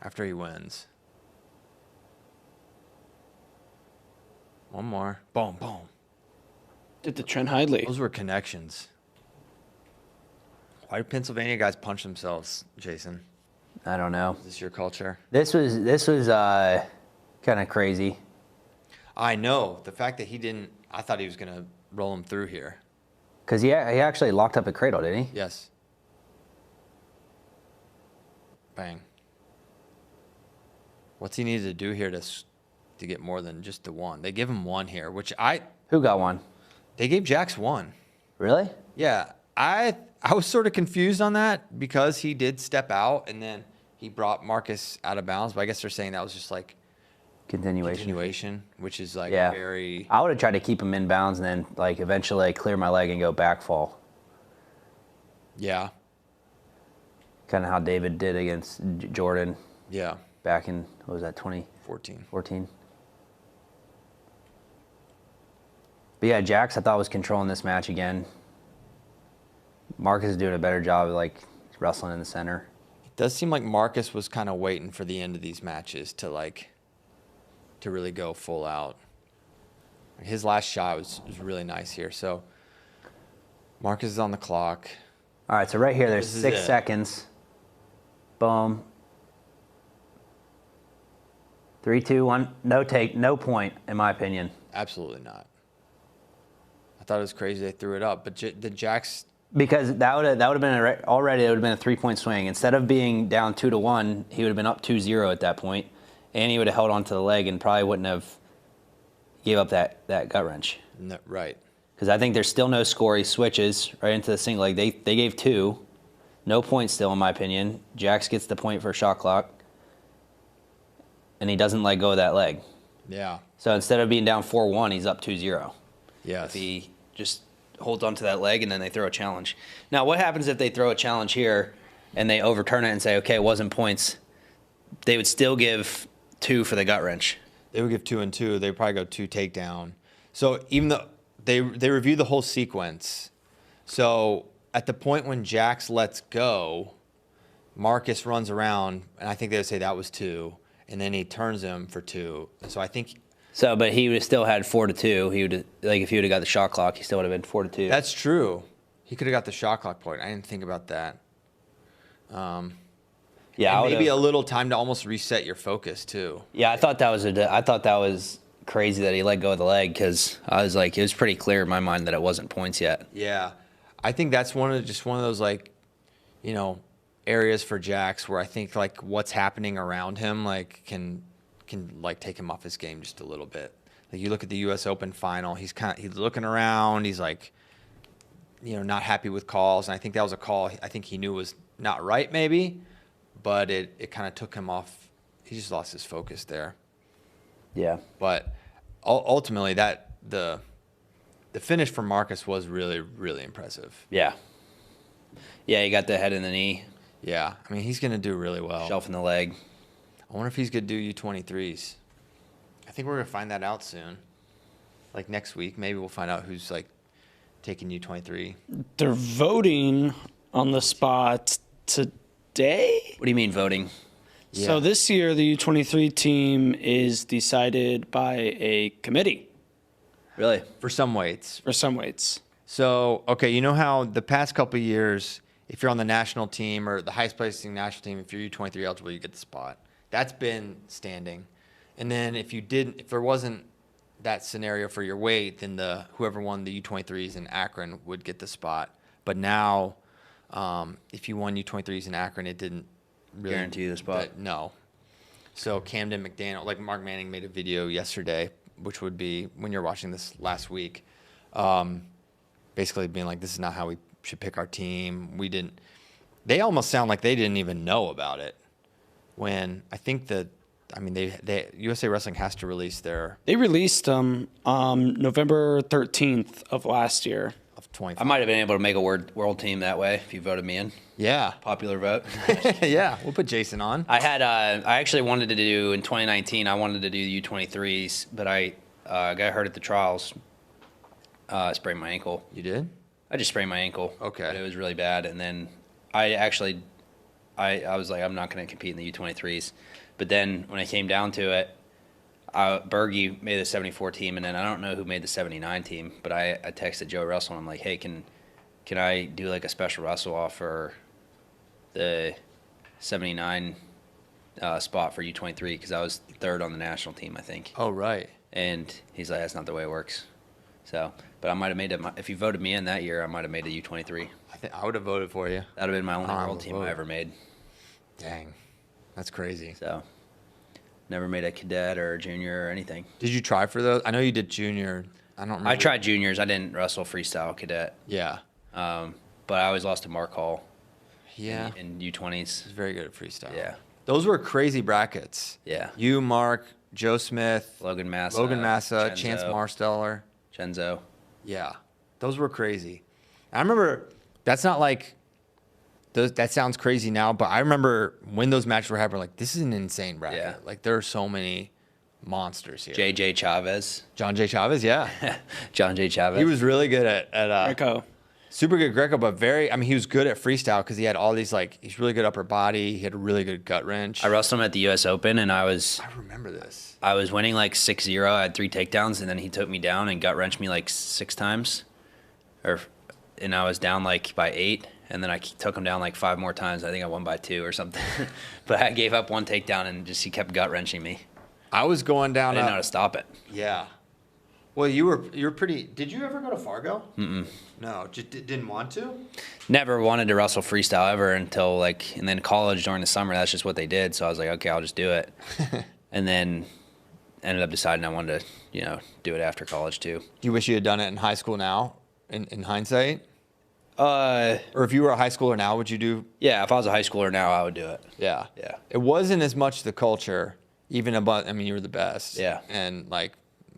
after he wins. One more. Boom, boom. Did the Trent Hidley. Those were connections. Why do Pennsylvania guys punch themselves, Jason? I don't know. Is this your culture? This was kind of crazy. I know. The fact that he didn't, I thought he was going to roll him through here. Because he actually locked up a cradle, didn't he? Yes. Bang. What's he need to do here to get more than just the one? They give him 1 here, which Who got one? they gave Jax 1. Really? Yeah, I was sort of confused on that because he did step out and then he brought Marcus out of bounds. But I guess they're saying that was just like continuation, which is like very. I would have tried to keep him in bounds and then like eventually clear my leg and go back fall. Yeah. Kind of how David did against Jordan. Yeah. Back in, what was that, 2014? 14. But yeah, Jax I thought was controlling this match again. Marcus is doing a better job of like wrestling in the center. It does seem like Marcus was kind of waiting for the end of these matches to really go full out. His last shot was really nice here. So Marcus is on the clock. All right, so right here, there's 6 seconds. Boom. 3, 2, 1. No point, in my opinion. Absolutely not. I thought it was crazy they threw it up, but the Jax. Because that would have been already it would have been a 3-point swing. Instead of being down 2-1, he would have been up 2-0 at that point, and he would have held onto the leg and probably wouldn't have gave up that gut wrench. No, right. Because I think there's still no score. He switches right into the single leg. They gave 2, no points still in my opinion. Jax gets the point for a shot clock, and he doesn't let go of that leg. Yeah. So instead of being down 4-1, he's up 2-0. Yes. If he just holds onto that leg and then they throw a challenge. Now, what happens if they throw a challenge here and they overturn it and say, okay, it wasn't points? They would still give 2 for the gut wrench. They would give 2 and 2. They'd probably go 2 takedown. So even though they review the whole sequence. So at the point when Jax lets go, Marcus runs around, and I think they would say that was 2, and then he turns him for 2. So I think. So, but he would have still had 4-2. He would if he would have got the shot clock, he still would have been 4-2. That's true. He could have got the shot clock point. I didn't think about that. Yeah, maybe a little time to almost reset your focus too. Yeah, I thought that was crazy that he let go of the leg because I was like, it was pretty clear in my mind that it wasn't points yet. Yeah, I think that's one of those like, areas for Jax where I think like what's happening around him like can like take him off his game just a little bit. Like you look at the U.S. Open final, he's looking around, he's like, not happy with calls, and I think that was a call I think he knew was not right maybe, but it kind of took him off. He just lost his focus there. Yeah. But ultimately, that the finish for Marcus was really, really impressive. Yeah. Yeah, he got the head and the knee. Yeah, I mean he's gonna do really well. Shelf in the leg. I wonder if he's gonna do U23s. I think we're gonna find that out soon. Like next week, maybe we'll find out who's like taking U23. They're voting on the spot today. What do you mean voting? Yeah. So this year, the U23 team is decided by a committee Really? For some weights. for some weights. So, okay, you know how the past couple of years, if you're on the national team or the highest placing national team, if you're U23 eligible, you get the spot. That's been standing. And then if there wasn't that scenario for your weight, then whoever won the U23s in Akron would get the spot. But now, if you won U23s in Akron, it didn't really Guarantee you the spot. No. So Camden McDaniel, like Mark Manning made a video yesterday, which would be when you're watching this last week, basically being like, this is not how we should pick our team. They almost sound like they didn't even know about it. when I think they USA Wrestling has to release their They released them November 13th of last year. of 20. I might have been able to make a world team that way if you voted me in. Yeah. Popular vote. Yeah, we'll put Jason on. I actually wanted to do in 2019. I wanted to do U23s, but I got hurt at the trials. Sprained my ankle. You did? I just sprained my ankle. Okay. But it was really bad, and then I was like, I'm not going to compete in the U23s. But then when it came down to it, Bergie made the 74 team, and then I don't know who made the 79 team, but I texted Joe Russell, and I'm like, hey, can I do like a special wrestle off for the 79 spot for U23? Because I was third on the national team, I think. Oh, right. And he's like, that's not the way it works. So, but I might have made it. If you voted me in that year, I might have made a U23. I think I would have voted for you. That would have been my only Honorable world team vote. I ever made. Dang. That's crazy. So, never made a cadet or a junior or anything. Did you try for those? I know you did junior. I don't remember. I tried juniors. I didn't wrestle freestyle cadet. Yeah. But I always lost to Mark Hall. Yeah. In U20s. He's very good at freestyle. Yeah. Those were crazy brackets. Yeah. You, Mark, Joe Smith, Logan Massa. Chenzo. Chance Chenzo. Marsteller. Chenzo. Yeah. Those were crazy. I remember, that's not like, that sounds crazy now, but I remember when those matches were happening, like, this is an insane bracket. Yeah. Like, there are so many monsters here. JJ Chavez. John J. Chavez, yeah. John J. Chavez. He was really good at Greco. super good Greco, but he was good at freestyle because he had all these, like, he's really good upper body. He had a really good gut wrench. I wrestled him at the U.S. Open, and I remember this. was winning like 6-0. I had 3 takedowns, and then he took me down and gut wrenched me like 6 times. And I was down like by 8, and then I took him down like 5 more times. I think I won by 2 or something. But I gave up 1 takedown, and he kept gut wrenching me. I was going I down. didn't know how to stop it. Yeah. Well, you were pretty. Did you ever go to Fargo? Mm-mm. No, just didn't want to. Never wanted to wrestle freestyle ever until and then college during the summer. That's just what they did. So I was like, okay, I'll just do it. And then ended up deciding I wanted to, do it after college too. Do you wish you had done it in high school now, in hindsight? Or if you were a high schooler now, would you do? Yeah, if I was a high schooler now, I would do it. Yeah. Yeah. It wasn't as much the culture, even about. I mean, you were the best. Yeah. And like,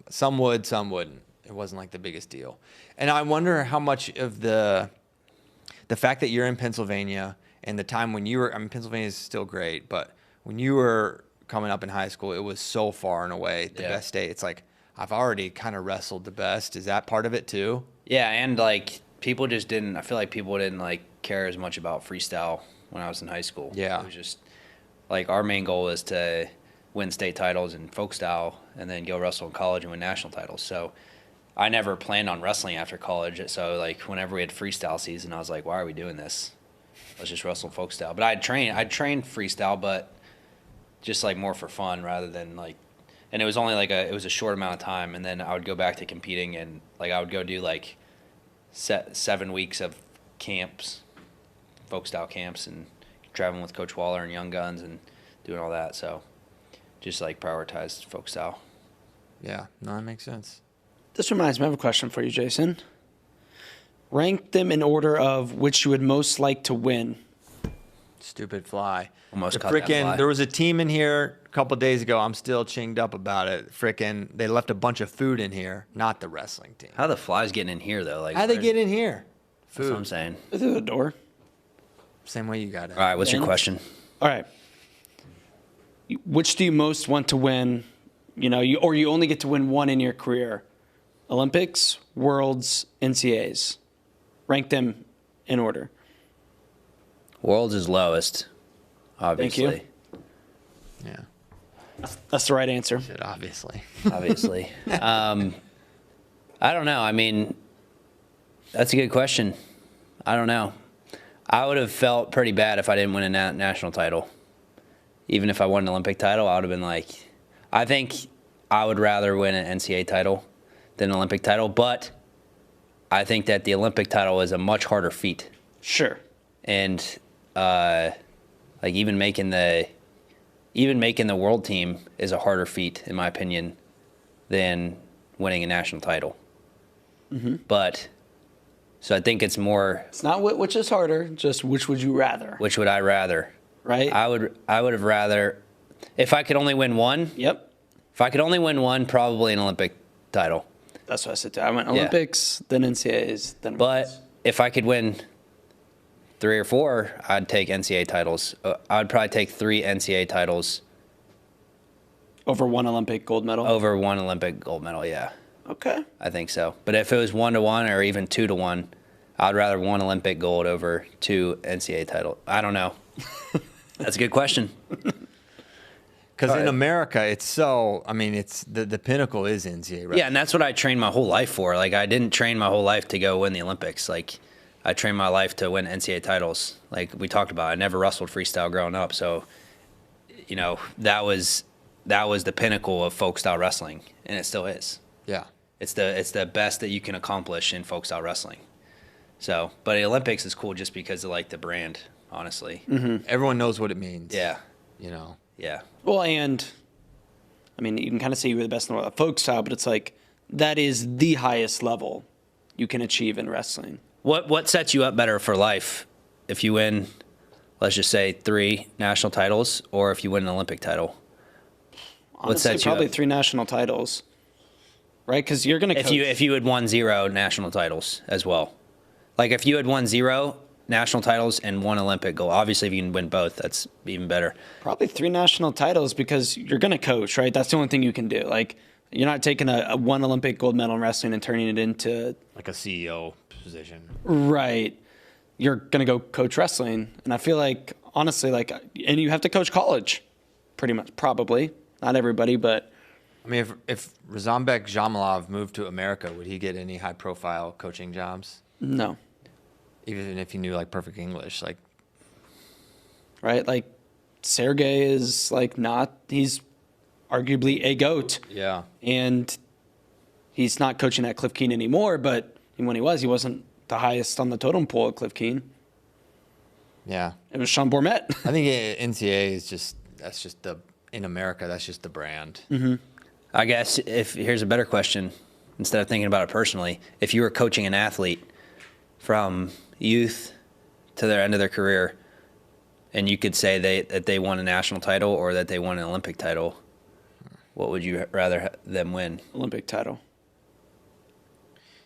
some would, some wouldn't. It wasn't like the biggest deal. And I wonder how much of the fact that you're in Pennsylvania and the time when you were. I mean, Pennsylvania is still great, but when you were coming up in high school, it was so far and away the best state. It's like, I've already kind of wrestled the best. Is that part of it too? Yeah, and like people just didn't. I feel like people didn't like care as much about freestyle when I was in high school. Yeah, it was just like our main goal is to win state titles in folk style, and then go wrestle in college and win national titles. So I never planned on wrestling after college. So like whenever we had freestyle season, I was like, why are we doing this? Let's just wrestle folk style. But I'd trained freestyle, but just like more for fun rather than like. And it was only like it was a short amount of time, and then I would go back to competing, and like I would go do like 7 weeks of camps, folk style camps, and traveling with Coach Waller and Young Guns and doing all that. So just like prioritized folk style. Yeah, no, that makes sense. This reminds me, I have a question for you, Jason. Rank them in order of which you would most like to win. Stupid fly. Almost caught that fly. There was a team in here a couple days ago. I'm still chinged up about it. They left a bunch of food in here. Not the wrestling team. How the flies getting in here though? Like How they get in here? Food. That's what I'm saying. Through the door. Same way you got it. All right, what's your Ben? question? All right. Which do you most want to win? Or you only get to win one in your career. Olympics, Worlds, NCAAs. Rank them in order. Worlds is lowest, obviously. Thank you. Yeah. That's the right answer. Shit, obviously. Obviously. I don't know. I mean, that's a good question. I don't know. I would have felt pretty bad if I didn't win a national title. Even if I won an Olympic title, I would have been like, I think I would rather win an NCAA title than an Olympic title, but I think that the Olympic title is a much harder feat. Sure. And like even making the world team is a harder feat, in my opinion, than winning a national title. Mm-hmm. But so I think it's more. It's not which is harder, just which would you rather? Which would I rather? right? I would have rather, if I could only win one. Yep. If I could only win one, probably an Olympic title. That's what I said too. I went Olympics, then NCAAs, then But Worlds. if I could win 3 or 4, I'd take NCAA titles. I would probably take 3 NCAA titles Over one Olympic gold medal. over 1 Olympic gold medal. Yeah, Okay. I think so. But if it was 1-1 or even 2-1, I'd rather 1 Olympic gold over 2 NCAA titles. I don't know. That's a good question. Because in Right. America, it's so. I mean, it's the pinnacle is NCAA. Right? Yeah, and that's what I trained my whole life for. Like, I didn't train my whole life to go win the Olympics. Like, I trained my life to win NCAA titles. Like we talked about, I never wrestled freestyle growing up, so you know that was the pinnacle of folk style wrestling, and it still is. Yeah. It's the best that you can accomplish in folk style wrestling. So, but the Olympics is cool just because of like the brand, honestly. Everyone knows what it means. Yeah, You know. yeah. Well, and I mean, you can kind of say you were the best in the world at folk style, but it's like that is the highest level you can achieve in wrestling. What sets you up better for life if you win, let's just say 3 national titles, or if you win an Olympic title? Honestly, sets you probably up? 3 national titles, right? Because you're gonna coach. If you had won 0 national titles as well, like if you had won 0 national titles and 1 Olympic gold, obviously if you can win both, that's even better. Probably 3 national titles because you're gonna coach, right? That's the only thing you can do. Like you're not taking a 1 Olympic gold medal in wrestling and turning it into Like a CEO position. right. You're gonna go coach wrestling, and I feel like honestly, like, and you have to coach college, pretty much, probably not everybody, but I mean, if Razambek Jamalov moved to America, would he get any high profile coaching jobs? no, Even if he knew like perfect English, like right? Like Sergey is like not. He's arguably a goat. yeah. And he's not coaching at Cliff Keen anymore, but when he wasn't the highest on the totem pole at Cliff Keen. Yeah. It was Sean Bourmet. I think NCAA is that's just in America, that's just the brand. I guess if here's a better question, instead of thinking about it personally, if you were coaching an athlete from youth to their end of their career, and you could say that they won a national title or that they won an Olympic title, what would you rather them win? Olympic title.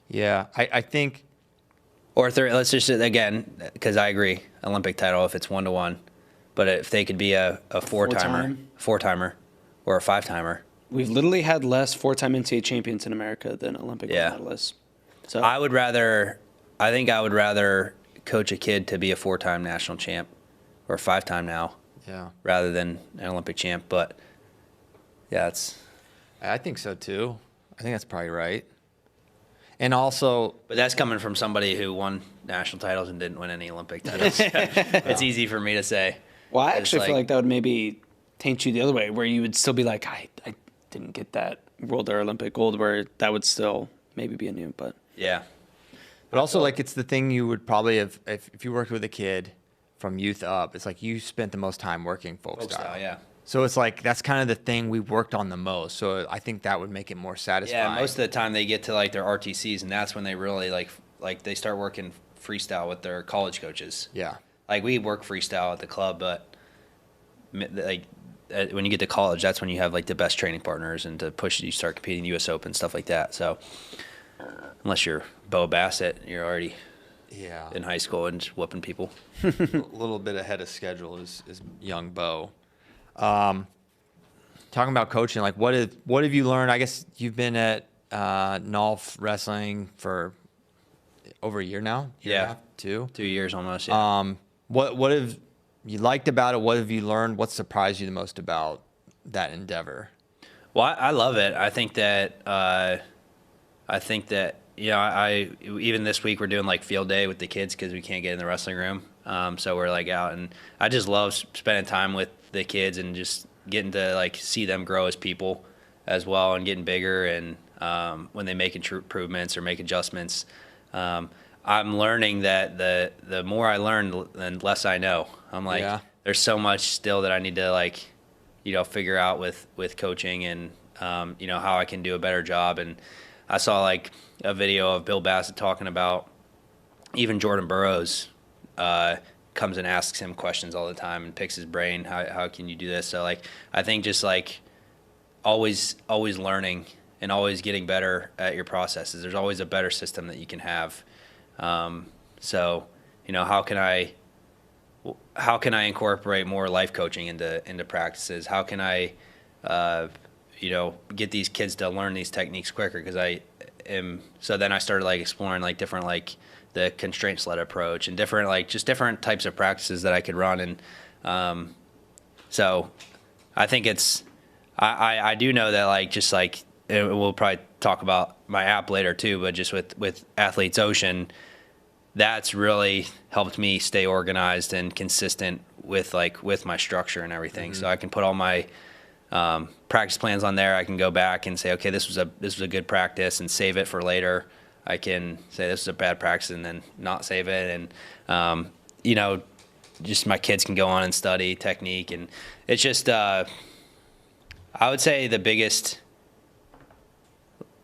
Yeah. I think Or if they're, let's just again, because I agree, Olympic title if it's 1-1, but if they could be a 4-timer, or a 5-timer. We've literally had less 4-time NCAA champions in America than Olympic Yeah. gold medalists. So I think I would rather coach a kid to be a 4-time national champ, or a 5-time now, yeah. rather than an Olympic champ. But yeah, I think so too. I think that's probably right. And also, but that's coming from somebody who won national titles and didn't win any Olympic titles. It's easy for me to say. well, I It's actually feel like that would maybe taint you the other way, where you would still be like, I didn't get that world or Olympic gold, where that would still maybe be a new, but Yeah. but also like it's the thing you would probably have if you worked with a kid from youth up. It's like you spent the most time working folk style. yeah. So it's like that's kind of the thing we worked on the most. So I think that would make it more satisfying. Yeah, most of the time they get to like their RTCs, and that's when they really like they start working freestyle with their college coaches. Yeah. Like we work freestyle at the club, but like when you get to college, that's when you have like the best training partners, and to push you start competing U.S. Open stuff like that. So unless you're Bo Bassett, you're already Yeah. in high school and just whooping people. A little bit ahead of schedule is young Bo. Talking about coaching, like what have you learned? I guess you've been at Nolf Wrestling for over a year now. Year and a half, 2. 2 years almost. Yeah. What have you liked about it? What have you learned? What surprised you the most about that endeavor? Well, I love it. I think that you know, I even this week we're doing like field day with the kids because we can't get in the wrestling room. So we're like out, and I just love spending time with the kids and just getting to like see them grow as people as well, and getting bigger, and when they make improvements or make adjustments. I'm learning that the more I learn, the less I know. I'm like, Yeah. there's so much still that I need to like, you know, figure out with coaching, and you know, how I can do a better job. And I saw like a video of Bill Bassett talking about even Jordan Burroughs comes and asks him questions all the time and picks his brain. How can you do this? So like, I think just like always learning and always getting better at your processes. There's always a better system that you can have. So, you know, how can I incorporate more life coaching into practices? How can I, you know, get these kids to learn these techniques quicker? Because so then I started like exploring like different, like the constraint sled approach and different, like just different types of practices that I could run. And so I think I do know that like, just like, and we'll probably talk about my app later too, but just with Athletes Ocean, that's really helped me stay organized and consistent with my structure and everything. Mm-hmm. So I can put all my practice plans on there. I can go back and say, okay, this was a good practice, and save it for later. I can say this is a bad practice and then not save it. And you know, just my kids can go on and study technique. And it's just I would say the biggest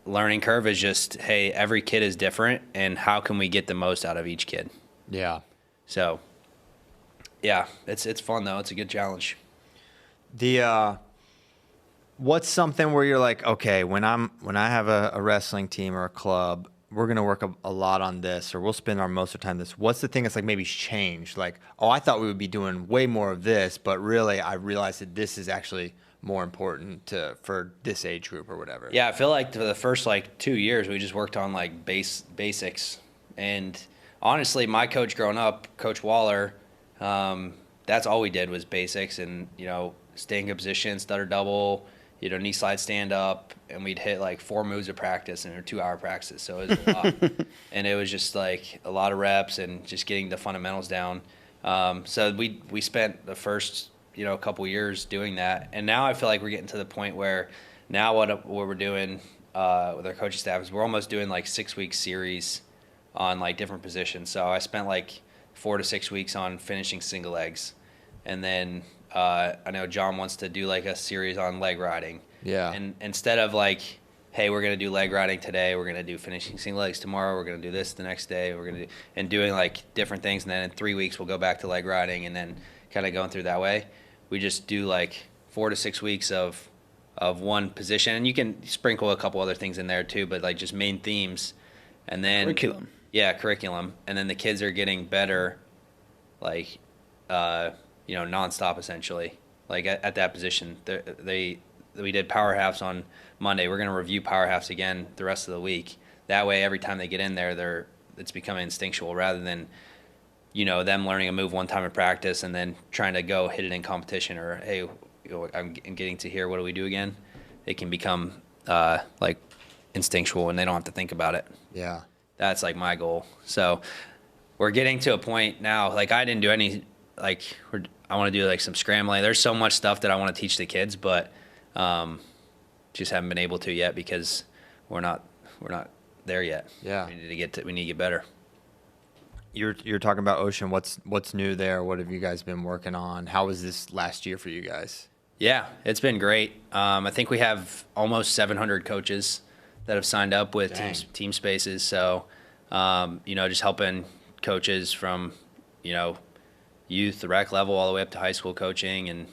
learning curve is just, hey, every kid is different, and how can we get the most out of each kid? Yeah. So, yeah, it's fun though. It's a good challenge. What's something where you're like, okay, when I have a wrestling team or a club, we're gonna work a lot on this, or we'll spend our most of the time this. What's the thing that's like maybe changed? Like, oh, I thought we would be doing way more of this, but really I realized that this is actually more important for this age group or whatever. Yeah, I feel like for the first like 2 years, we just worked on like basics. And honestly, my coach growing up, Coach Waller, that's all we did was basics, and, you know, staying in position, stutter double, you know, knee slide stand up, and we'd hit like 4 moves of practice in a 2-hour practice. So it was a lot. And it was just like a lot of reps and just getting the fundamentals down. So we spent the first, you know, a couple years doing that. And now I feel like we're getting to the point where now what we're doing with our coaching staff is we're almost doing like 6-week series on like different positions. So I spent like 4 to 6 weeks on finishing single legs. And then I know John wants to do like a series on leg riding. Yeah. And instead of like, hey, we're going to do leg riding today, we're going to do finishing single legs tomorrow, we're going to do this the next day, we're going to do, and doing like different things. And then in 3 weeks, we'll go back to leg riding, and then kind of going through that way. We just do like 4 to 6 weeks of one position, and you can sprinkle a couple other things in there too, but like just main themes. And then Curriculum. Yeah, curriculum. And then the kids are getting better, like, you know, nonstop essentially. Like at that position, we did power halves on Monday. We're going to review power halves again the rest of the week. That way, every time they get in there, it's becoming instinctual rather than, you know, them learning a move one time in practice and then trying to go hit it in competition, or, hey, you know, I'm getting to here, what do we do again? It can become like instinctual, and they don't have to think about it. Yeah. That's like my goal. So we're getting to a point now, like I didn't do any, like I want to do like some scrambling. There's so much stuff that I want to teach the kids, but just haven't been able to yet because we're not there yet. Yeah. We need to get better. You're talking about Ocean. What's new there? What have you guys been working on? How was this last year for you guys? Yeah, it's been great. I think we have almost 700 coaches that have signed up with team spaces. So, you know, just helping coaches from, you know, youth, the rec level, all the way up to high school coaching, and,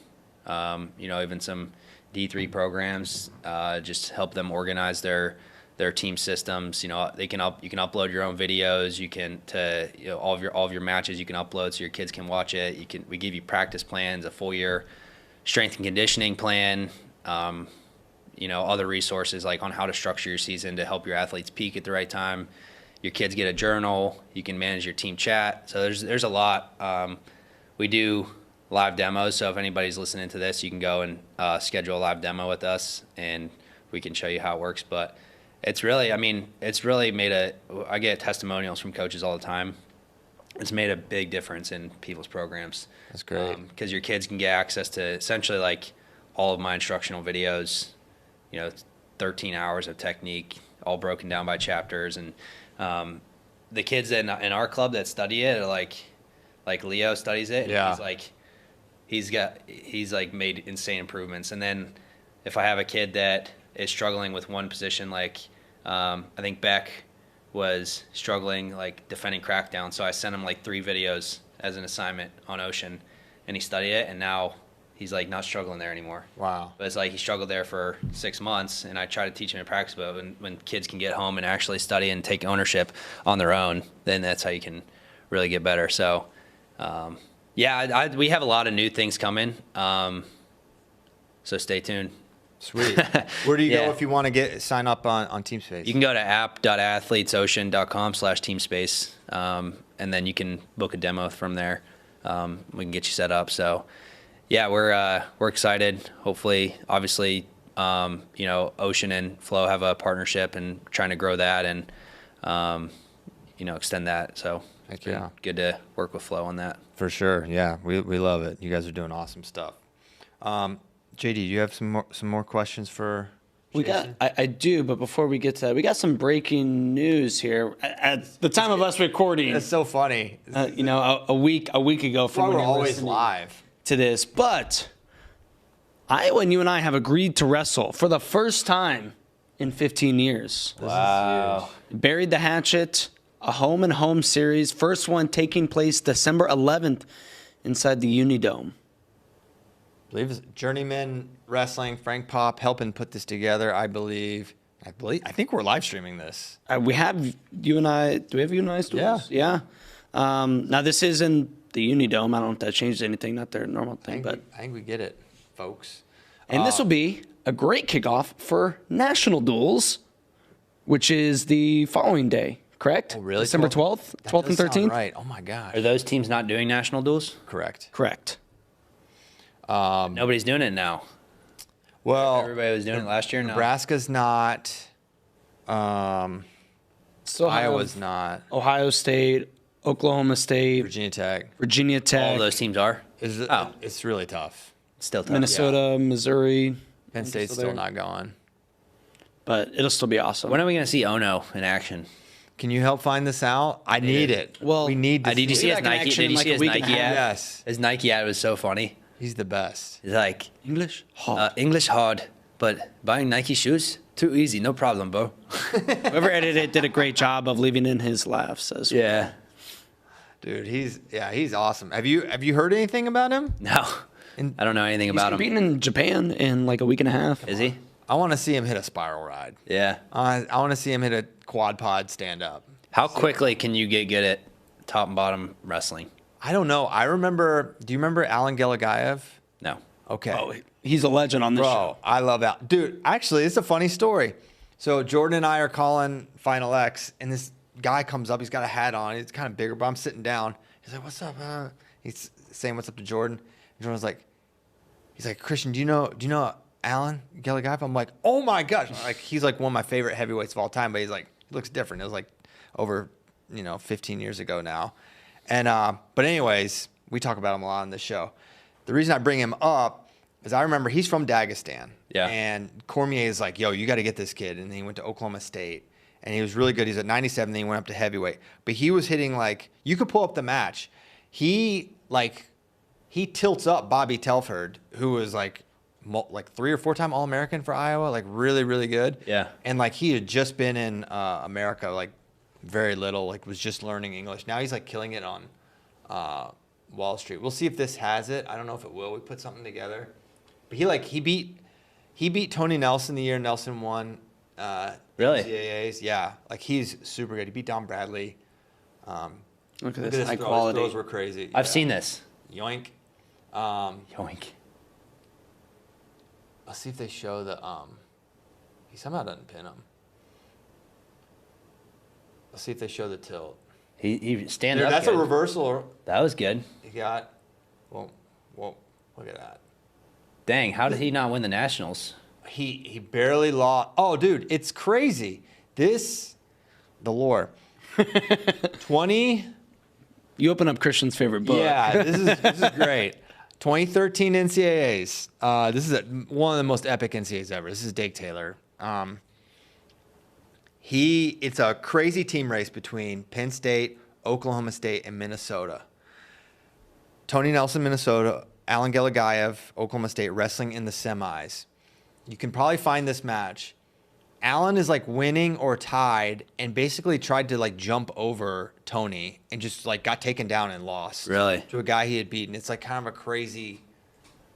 you know, even some D3 programs, just help them organize their team systems. You know, you can upload your own videos. You can you know, all of your matches you can upload so your kids can watch it. We give you practice plans, a full year strength and conditioning plan. You know, other resources like on how to structure your season to help your athletes peak at the right time. Your kids get a journal. You can manage your team chat. So there's a lot. We do live demos. So if anybody's listening to this, you can go and schedule a live demo with us, and we can show you how it works. But it's really, I mean, it's really made I get testimonials from coaches all the time. It's made a big difference in people's programs. That's great. Because your kids can get access to essentially like all of my instructional videos, you know, 13 hours of technique, all broken down by chapters. And the kids in our club that study it are like Leo studies it. And yeah. He's made insane improvements. And then if I have a kid that is struggling with one position, like I think Beck was struggling like defending crackdown, so I sent him like 3 videos as an assignment on Ocean, and he studied it, and now he's like not struggling there anymore. Wow. But it's like he struggled there for 6 months, and I try to teach him in practice. But when kids can get home and actually study and take ownership on their own, then that's how you can really get better. So, we have a lot of new things coming. So stay tuned. Sweet. Where do you Yeah. go if you want to sign up on TeamSpace? You can go to app.athletesocean.com/teamspace, and then you can book a demo from there. We can get you set up. So, yeah, we're excited. Hopefully, obviously, Ocean and Flow have a partnership and trying to grow that and, extend that. So, Heck yeah. Good to work with Flow on that. For sure. Yeah, we love it. You guys are doing awesome stuff. JD, do you have some more questions for Jason? I do, but before we get to that, we got some breaking news here. At the time of us recording, It's so funny. a week ago from Why when we're you're always listening live. to this, but Iowa and you and I have agreed to wrestle for the first time in 15 years. Wow. Buried the hatchet, a home and home series, first one taking place December 11th inside the Unidome. I believe it's Journeyman Wrestling, Frank Pop helping put this together. I think we're live streaming this. We have you and I. Do we have you and I stools? Yeah. Now this is in the Unidome. I don't know if that changes anything. Not their normal thing, I think we get it, folks. and this will be a great kickoff for National Duels, which is the following day. Correct? Oh, really? December 12th, That 12th and does sound 13th. Right. Oh my gosh. Are those teams not doing national duels? Correct. Correct. Nobody's doing it now. Well, Everybody was doing it last year. No. Nebraska's not. So Iowa's not. Ohio State, Oklahoma State, Virginia Tech. Virginia All Tech, of those teams are. Oh. It's really tough. Still tough. Minnesota, Missouri. Penn State's still still there. not going. But it'll still be awesome. When are we going to see Ono in action? Can you help find this out? I need it. Well, we need to Did you see his back in Nike? action Did in you like see a his week and Nike a half. ad? Yes. His Nike ad was so funny. He's the best. He's like, English hard. English hard, but buying Nike shoes too easy. No problem, bro. Whoever edited it did a great job of leaving in his laughs as well. Yeah. Dude, he's awesome. Have you heard anything about him? No, I don't know anything He's about him. competing in Japan in like a week and a half. Is he? I want to see him hit a spiral ride. Yeah. I want to see him hit a quad pod stand up. How quickly can you get good at top and bottom wrestling? I don't know. Do you remember Alan Gelagayev? No. Okay. Oh, he's a legend on this Bro, show. I love that. Dude, actually, it's a funny story. So Jordan and I are calling Final X, and this guy comes up. He's got a hat on. He's kind of bigger, but I'm sitting down. He's like, "What's up?" He's saying, "What's up?" to Jordan. And Jordan's like, "Christian, do you know Alan Gelagayev?" I'm like, "Oh my gosh!" Like he's like one of my favorite heavyweights of all time. But he's like, he looks different. It was like over 15 years ago now. And but anyways, we talk about him a lot on this show. The reason I bring him up is I remember he's from Dagestan. Yeah. And Cormier is like, "Yo, you got to get this kid." And then he went to Oklahoma State. And he was really good. He's at 97, then he went up to heavyweight. But he was hitting like, you could pull up the match. He tilts up Bobby Telford, who was like 3 or 4 time All-American for Iowa, like really, really good. Yeah. And like he had just been in America, like very little, like was just learning English. Now he's like killing it on Wall Street. We'll see if this has it. I don't know if it will. We put something together. But he beat Tony Nelson the year Nelson won. Really? NCAAs. Yeah. Like he's super good. He beat Don Bradley. Look at Look this at high his quality. throws were crazy. I've Yeah. seen this. Yoink. Yoink. Let's see if they show the he somehow doesn't pin him. Let's see if they show the tilt. He stand Dude, up. that's good. a reversal. That was good. He got well, look at that. Dang, how did he not win the nationals? He barely lost. Oh, dude, it's crazy. The lore. 20. You open up Christian's favorite book. Yeah, this is great. 2013 NCAAs. This is one of the most epic NCAAs ever. This is Dake Taylor. It's a crazy team race between Penn State, Oklahoma State, and Minnesota. Tony Nelson, Minnesota. Alan Gelagayev, Oklahoma State, wrestling in the semis. You can probably find this match. Allen is like winning or tied, and basically tried to like jump over Tony and just like got taken down and lost. Really? To a guy he had beaten. It's like kind of a crazy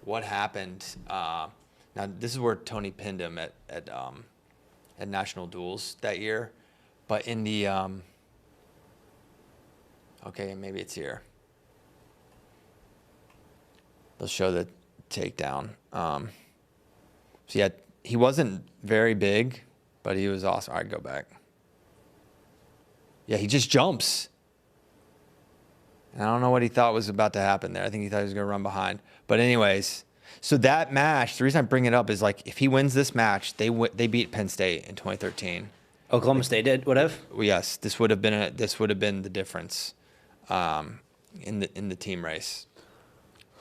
what happened. Now this is where Tony pinned him at National Duels that year, but in the okay, maybe it's here. They'll show the takedown. So yeah, he wasn't very big, but he was awesome. All right, go back. Yeah, he just jumps. And I don't know what he thought was about to happen there. I think he thought he was going to run behind. But anyways, so that match, the reason I bring it up is like if he wins this match, they beat Penn State in 2013. Oklahoma State did, whatever. Well, yes, this would have been the difference in the team race.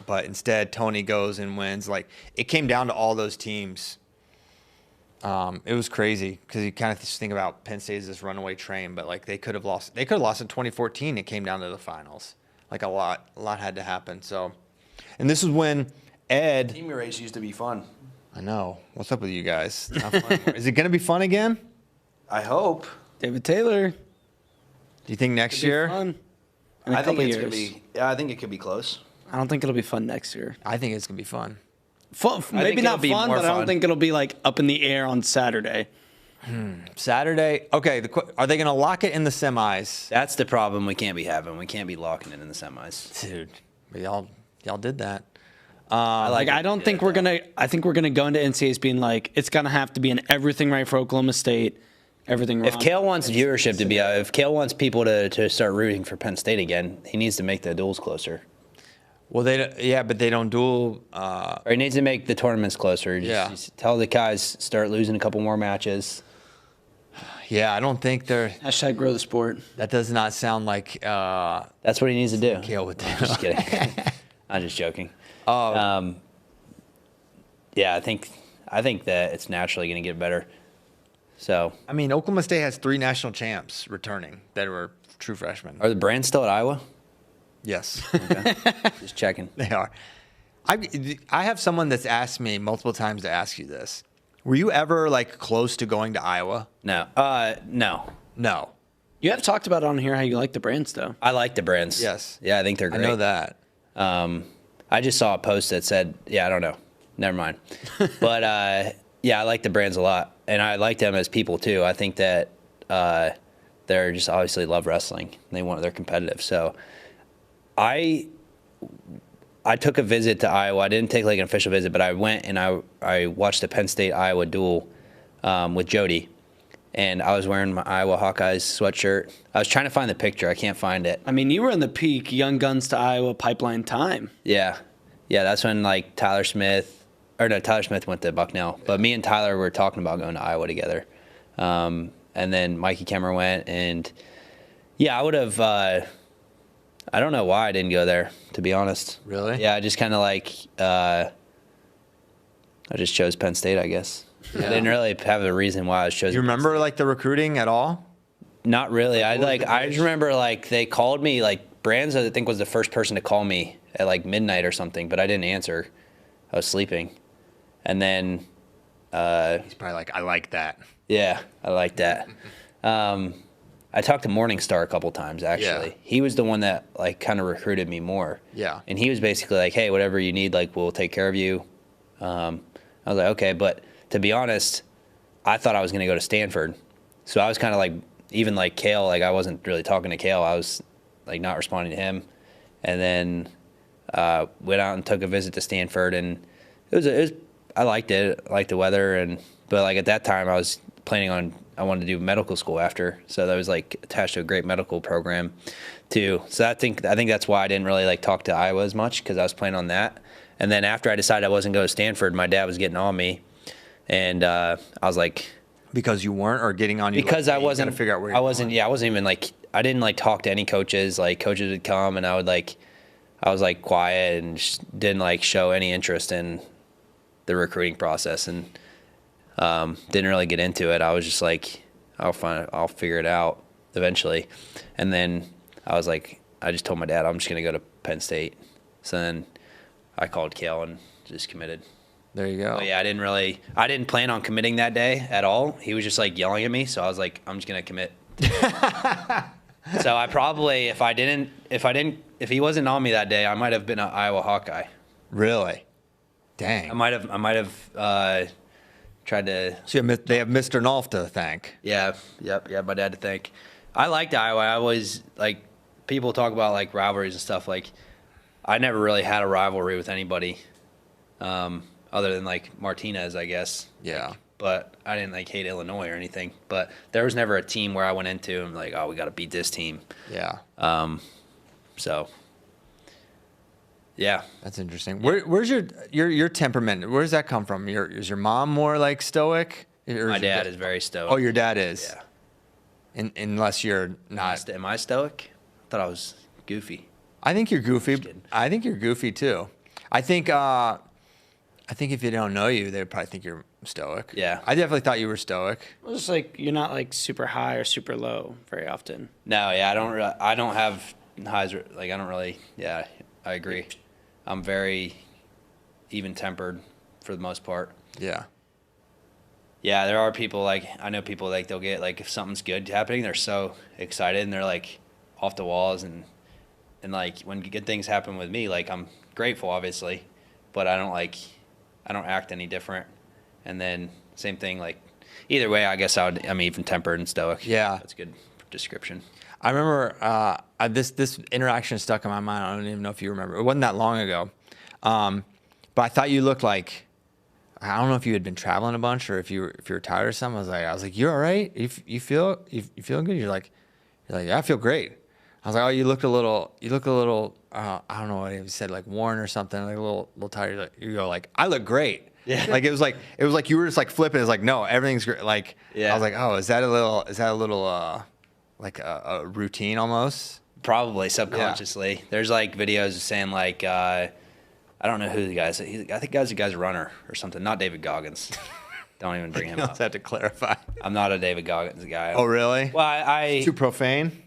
But instead, Tony goes and wins. Like it came down to all those teams. It was crazy because you kind of just think about Penn State as this runaway train, but like they could have lost. They could have lost in 2014. It came down to the finals. Like a lot had to happen. So, and this is when Ed. Team race used to be fun. I know. What's up with you guys? Not fun anymore. Is it going to be fun again? I hope. David Taylor. Do you think next Could be year? fun in a I think couple it's years. gonna be. Yeah, I think it could be close. I don't think it'll be fun next year. I think it's going to be fun. Fun, maybe it'll not be fun, more but I don't fun. think it'll be like up in the air on Saturday. Saturday. Okay. Are they going to lock it in the semis? That's the problem we can't be having. We can't be locking it in the semis. Dude, y'all did that. Like I don't think we're gonna. I think we're gonna go into NCAAs being like it's gonna have to be an everything right for Oklahoma State, everything wrong. If Kale wants viewership to be, if Kale wants people to start rooting for Penn State again, he needs to make the duels closer. Well, but they don't duel. Or he needs to make the tournaments closer. Just tell the guys start losing a couple more matches. Yeah, I don't think they're. Hashtag grow the sport. That does not sound like That's what he needs to do. Kale would do. Just kidding. I'm just joking. Yeah, I think that it's naturally going to get better. So, I mean, Oklahoma State has 3 national champs returning that were true freshmen. are the Brands still at Iowa? Yes, Okay. Just checking. they are. I have someone that's asked me multiple times to ask you this. Were you ever like close to going to Iowa? No. No. No. You have talked about on here how you like the brands though. I like the Brands. Yes. Yeah, I think they're I great. know that. I just saw a post that said, yeah, I don't know. Never mind. But yeah, I like the Brands a lot. And I like them as people too. I think that they're just obviously love wrestling. They're competitive. So I took a visit to Iowa. I didn't take like an official visit, but I went and I watched the Penn State Iowa duel with Jody. And I was wearing my Iowa Hawkeyes sweatshirt. I was trying to find the picture. I can't find it. I mean, you were in the peak Young Guns to Iowa pipeline time. Yeah. Yeah, that's when like Tyler Smith went to Bucknell. But me and Tyler were talking about going to Iowa together. And then Mikey Kemmer went. And yeah, I would have, I don't know why I didn't go there, to be honest. Really? Yeah, I just kind of like, I just chose Penn State, I guess. I didn't really have a reason why I was chosen. You remember like the recruiting at all? Not really. I just remember like they called me, like Brands I think was the first person to call me at like midnight or something, but I didn't answer. I was sleeping. And then He's probably like, I like that. yeah, I like that. I talked to Morningstar a couple times actually. Yeah. He was the one that like kind of recruited me more. Yeah. And he was basically like, "Hey, whatever you need, like we'll take care of you." I was like, "Okay," but to be honest, I thought I was going to go to Stanford. So I was kind of like, even like Kale, like I wasn't really talking to Kale. I was like not responding to him. And then went out and took a visit to Stanford, and I liked it. I liked the weather, but like at that time I was planning on, I wanted to do medical school after. So that was like attached to a great medical program too. So I think that's why I didn't really like talk to Iowa as much, because I was planning on that. And then after I decided I wasn't going to Stanford, my dad was getting on me. And I was like, Because you weren't, or getting on you? because like, I wasn't, trying to figure out where I wasn't even like, I didn't like talk to any coaches. Like coaches would come and I was like quiet and just didn't like show any interest in the recruiting process, and didn't really get into it. I was just like, I'll figure it out eventually. And then I was like, I just told my dad I'm just going to go to Penn State. So then I called Kale and just committed. There you go. But yeah, I didn't plan on committing that day at all. He was just like yelling at me, so I was like, I'm just gonna commit. So I probably, if he wasn't on me that day, I might have been an Iowa Hawkeye. Really? Dang. I might have tried to. So they have Mr. Nolf to thank. Yeah, my dad to thank. I liked Iowa. I always like people talk about like rivalries and stuff. Like I never really had a rivalry with anybody, other than like Martinez, I guess. Yeah. But I didn't like hate Illinois or anything. But there was never a team where I went into and like, oh, we got to beat this team. Yeah. So. Yeah. That's interesting. Where's your temperament? Where does that come from? Is your mom more like stoic? My dad is very stoic. Oh, your dad is. Yeah. Unless you're not. Am I stoic? I thought I was goofy. I think you're goofy. I think you're goofy too. I think if you don't know you, they probably think you're stoic. Yeah. I definitely thought you were stoic. Well, it's like you're not like super high or super low very often. No, yeah, I don't have highs. Like I don't really. Yeah, I agree. I'm very even tempered for the most part. Yeah. Yeah, there are people like I know people like they'll get like if something's good happening, they're so excited and they're like off the walls and like when good things happen with me, like I'm grateful obviously, but I don't act any different. And then same thing like either way, I guess I'm even tempered and stoic. Yeah. That's a good description. I remember this interaction stuck in my mind. I don't even know if you remember. It wasn't that long ago, but I thought you looked like I don't know if you had been traveling a bunch or if you were tired or something. I was like, you're all right. You feeling good? You're like, yeah, I feel great. I was like, oh, you look a little. I don't know what he said, like worn or something, like a little tired. You go like, I look great. Yeah. Like it was like you were just like flipping. It's like no, everything's great. Like yeah. I was like, oh, is that a little like a routine almost? Probably subconsciously. Yeah. There's like videos saying like I don't know who the guy is. I think the guy's a runner or something. Not David Goggins. Don't even bring him up. I have to clarify. I'm not a David Goggins guy. Oh really? Well, I too profane.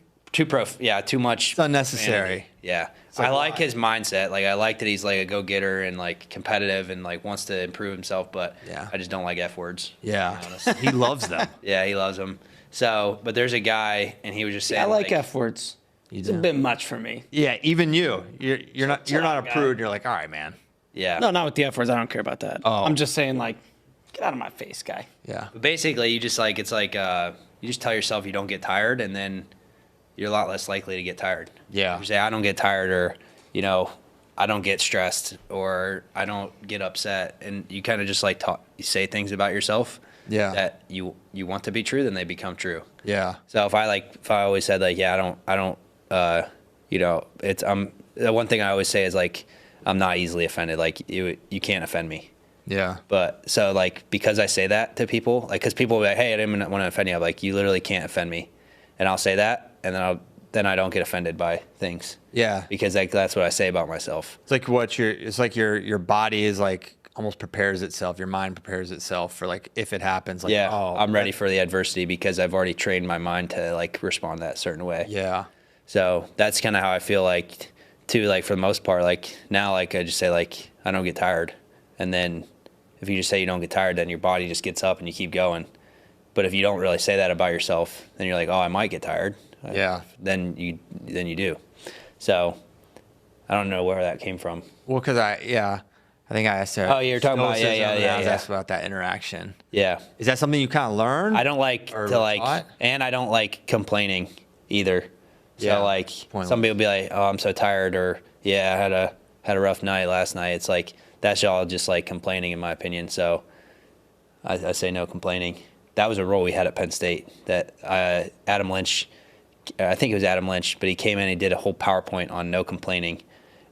Yeah, too much. It's unnecessary. Vanity. Yeah, like, I like his mindset. Like I like that he's like a go-getter and like competitive and like wants to improve himself. But yeah. I just don't like F words. Yeah, he loves them. Yeah, he loves them. So, but there's a guy, and he was just saying, I like F words. It's a bit much for me. Yeah, even you're not a prude. You're like, all right, man. Yeah. No, not with the F words. I don't care about that. Oh. I'm just saying, like, get out of my face, guy. Yeah. But basically, you just like it's like you just tell yourself you don't get tired, and then you're a lot less likely to get tired. Yeah. You say I don't get tired, or I don't get stressed, or I don't get upset, and you kind of just like you say things about yourself. Yeah. That you want to be true, then they become true. Yeah. So if I always said like, yeah, I don't, the one thing I always say is like, I'm not easily offended. Like you can't offend me. Yeah. But so like, because I say that to people, like, cause people will be like, hey, I didn't want to offend you. I'm like, you literally can't offend me. And I'll say that. And then I don't get offended by things. Yeah. Because like, that's what I say about myself. It's like your body is like almost prepares itself. Your mind prepares itself for like, if it happens, like, yeah, oh, I'm ready for the adversity because I've already trained my mind to like respond that certain way. Yeah. So that's kind of how I feel like too, like for the most part, like now, like I just say like, I don't get tired. And then if you just say you don't get tired, then your body just gets up and you keep going. But if you don't really say that about yourself, then you're like, oh, I might get tired. Yeah. Then you do. So I don't know where that came from. Well, because I think I asked her. Oh, you're talking about, yeah. I was asked about that interaction. Yeah. Is that something you kind of learn? I don't like to like, taught? and I don't like complaining either. So Yeah, like pointless. some people be like, oh, I'm so tired, or yeah, I had a rough night last night. It's like, that's all just like complaining in my opinion. So I say no complaining. That was a rule we had at Penn State that Adam Lynch, I think it was Adam Lynch, but he came in and did a whole PowerPoint on no complaining.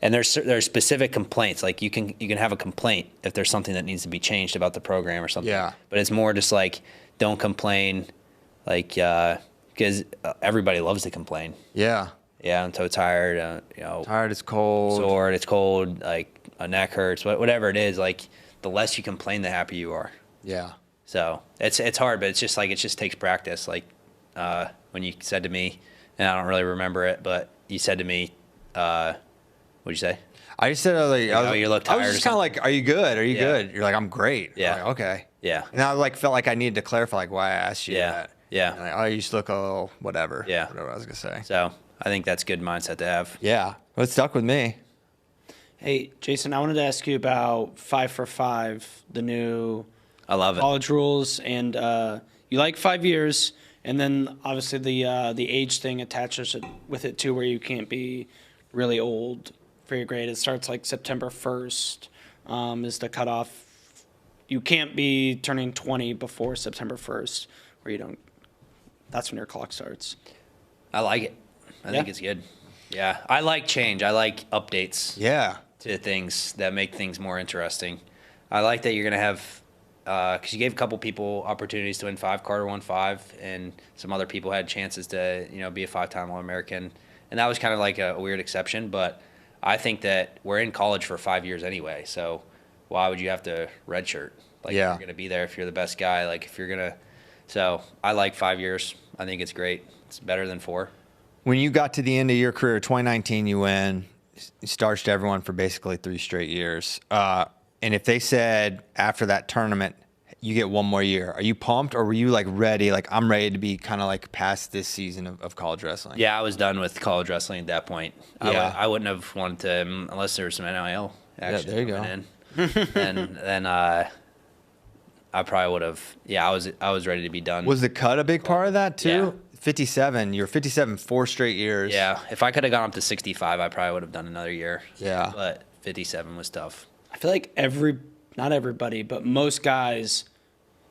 And there's specific complaints. Like you can have a complaint if there's something that needs to be changed about the program or something. Yeah. But it's more just like, don't complain, like because everybody loves to complain. Yeah. Yeah, I'm so tired. Tired. It's cold. Sore. It's cold. Like a neck hurts. Whatever it is. Like the less you complain, the happier you are. Yeah. So it's hard, but it's just like it just takes practice. Like when you said to me, and I don't really remember it, but you said to me, what'd you say? I just said, you look I tired was or just kind of like, are you good? Are you Yeah. good? You're like, I'm great. Yeah. I'm like, okay. Yeah. And I like felt like I needed to clarify like why I asked you Yeah. that. Yeah. And like, oh, you just look a little whatever. Yeah. Whatever I was gonna say. So I think that's a good mindset to have. Yeah. Well, it stuck with me. Hey, Jason, I wanted to ask you about 5 for 5, the new I love it. college rules, and you like 5 years, and then obviously the age thing attaches with it too, where you can't be really old for your grade. It starts like September 1st is the cutoff. You can't be turning 20 before September 1st, where you don't. That's when your clock starts. I like it. I think Yeah? it's good. Yeah. I like change. I like updates Yeah. to things that make things more interesting. I like that you're going to have, because you gave a couple people opportunities to win 5. Carter won 5, and some other people had chances to, be a 5-time All-American. And that was kind of like a weird exception, but I think that we're in college for 5 years anyway, so why would you have to redshirt? Like, Yeah. you're going to be there if you're the best guy. Like, if you're going to. So I like 5 years. I think it's great. It's better than 4. When you got to the end of your career, 2019, you win. You starched everyone for basically 3 straight years. And if they said after that tournament, you get 1 more year, are you pumped, or were you like ready? Like, I'm ready to be kind of like past this season of college wrestling. Yeah, I was done with college wrestling at that point. Yeah. I wouldn't have wanted to, unless there was some NIL action there you coming in. then I probably would have. Yeah, I was ready to be done. Was the cut a big part of that too? Yeah. 57. You're 57 4 straight years. Yeah, if I could have gone up to 65, I probably would have done another year. Yeah. But 57 was tough. I feel like not everybody, but most guys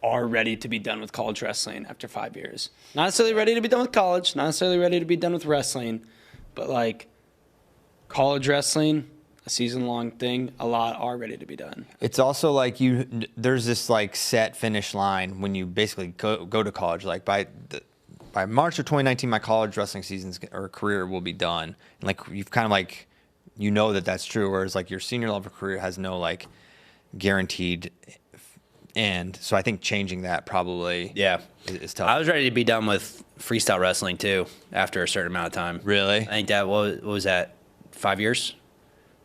are ready to be done with college wrestling after 5 years. Not necessarily ready to be done with college, not necessarily ready to be done with wrestling, but like college wrestling, a season-long thing, a lot are ready to be done. It's also like there's this like set finish line when you basically go to college. Like by March of 2019, my college wrestling seasons or career will be done. And like you've kind of like, that's true. Whereas like your senior level career has no like guaranteed end. So I think changing that probably is tough. I was ready to be done with freestyle wrestling too after a certain amount of time. Really? I think that what was that 5 years?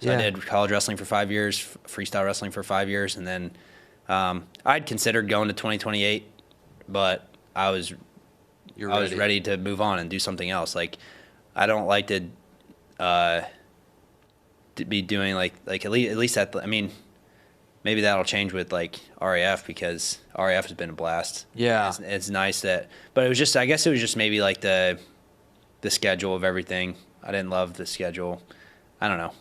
So I did college wrestling for 5 years, freestyle wrestling for 5 years, and then I'd considered going to 2028, but I was ready to move on and do something else. Like, I don't like to be doing like at least that. I mean, maybe that'll change with like RAF, because RAF has been a blast. Yeah. It's nice that, but it was just, I guess it was just maybe like the schedule of everything. I didn't love the schedule. I don't know.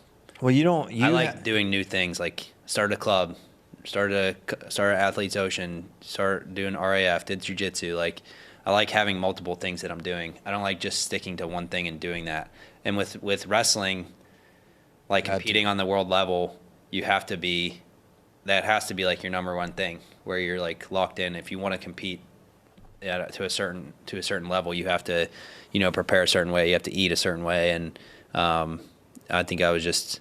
Well, I like doing new things, like start a club, start Athletes Ocean, start doing RAF, did jiu-jitsu. Like, I like having multiple things that I'm doing. I don't like just sticking to one thing and doing that. And with wrestling, like competing on the world level, that has to be like your number one thing, where you're like locked in. If you want to compete to a certain level, you have to, prepare a certain way. You have to eat a certain way. And I think I was just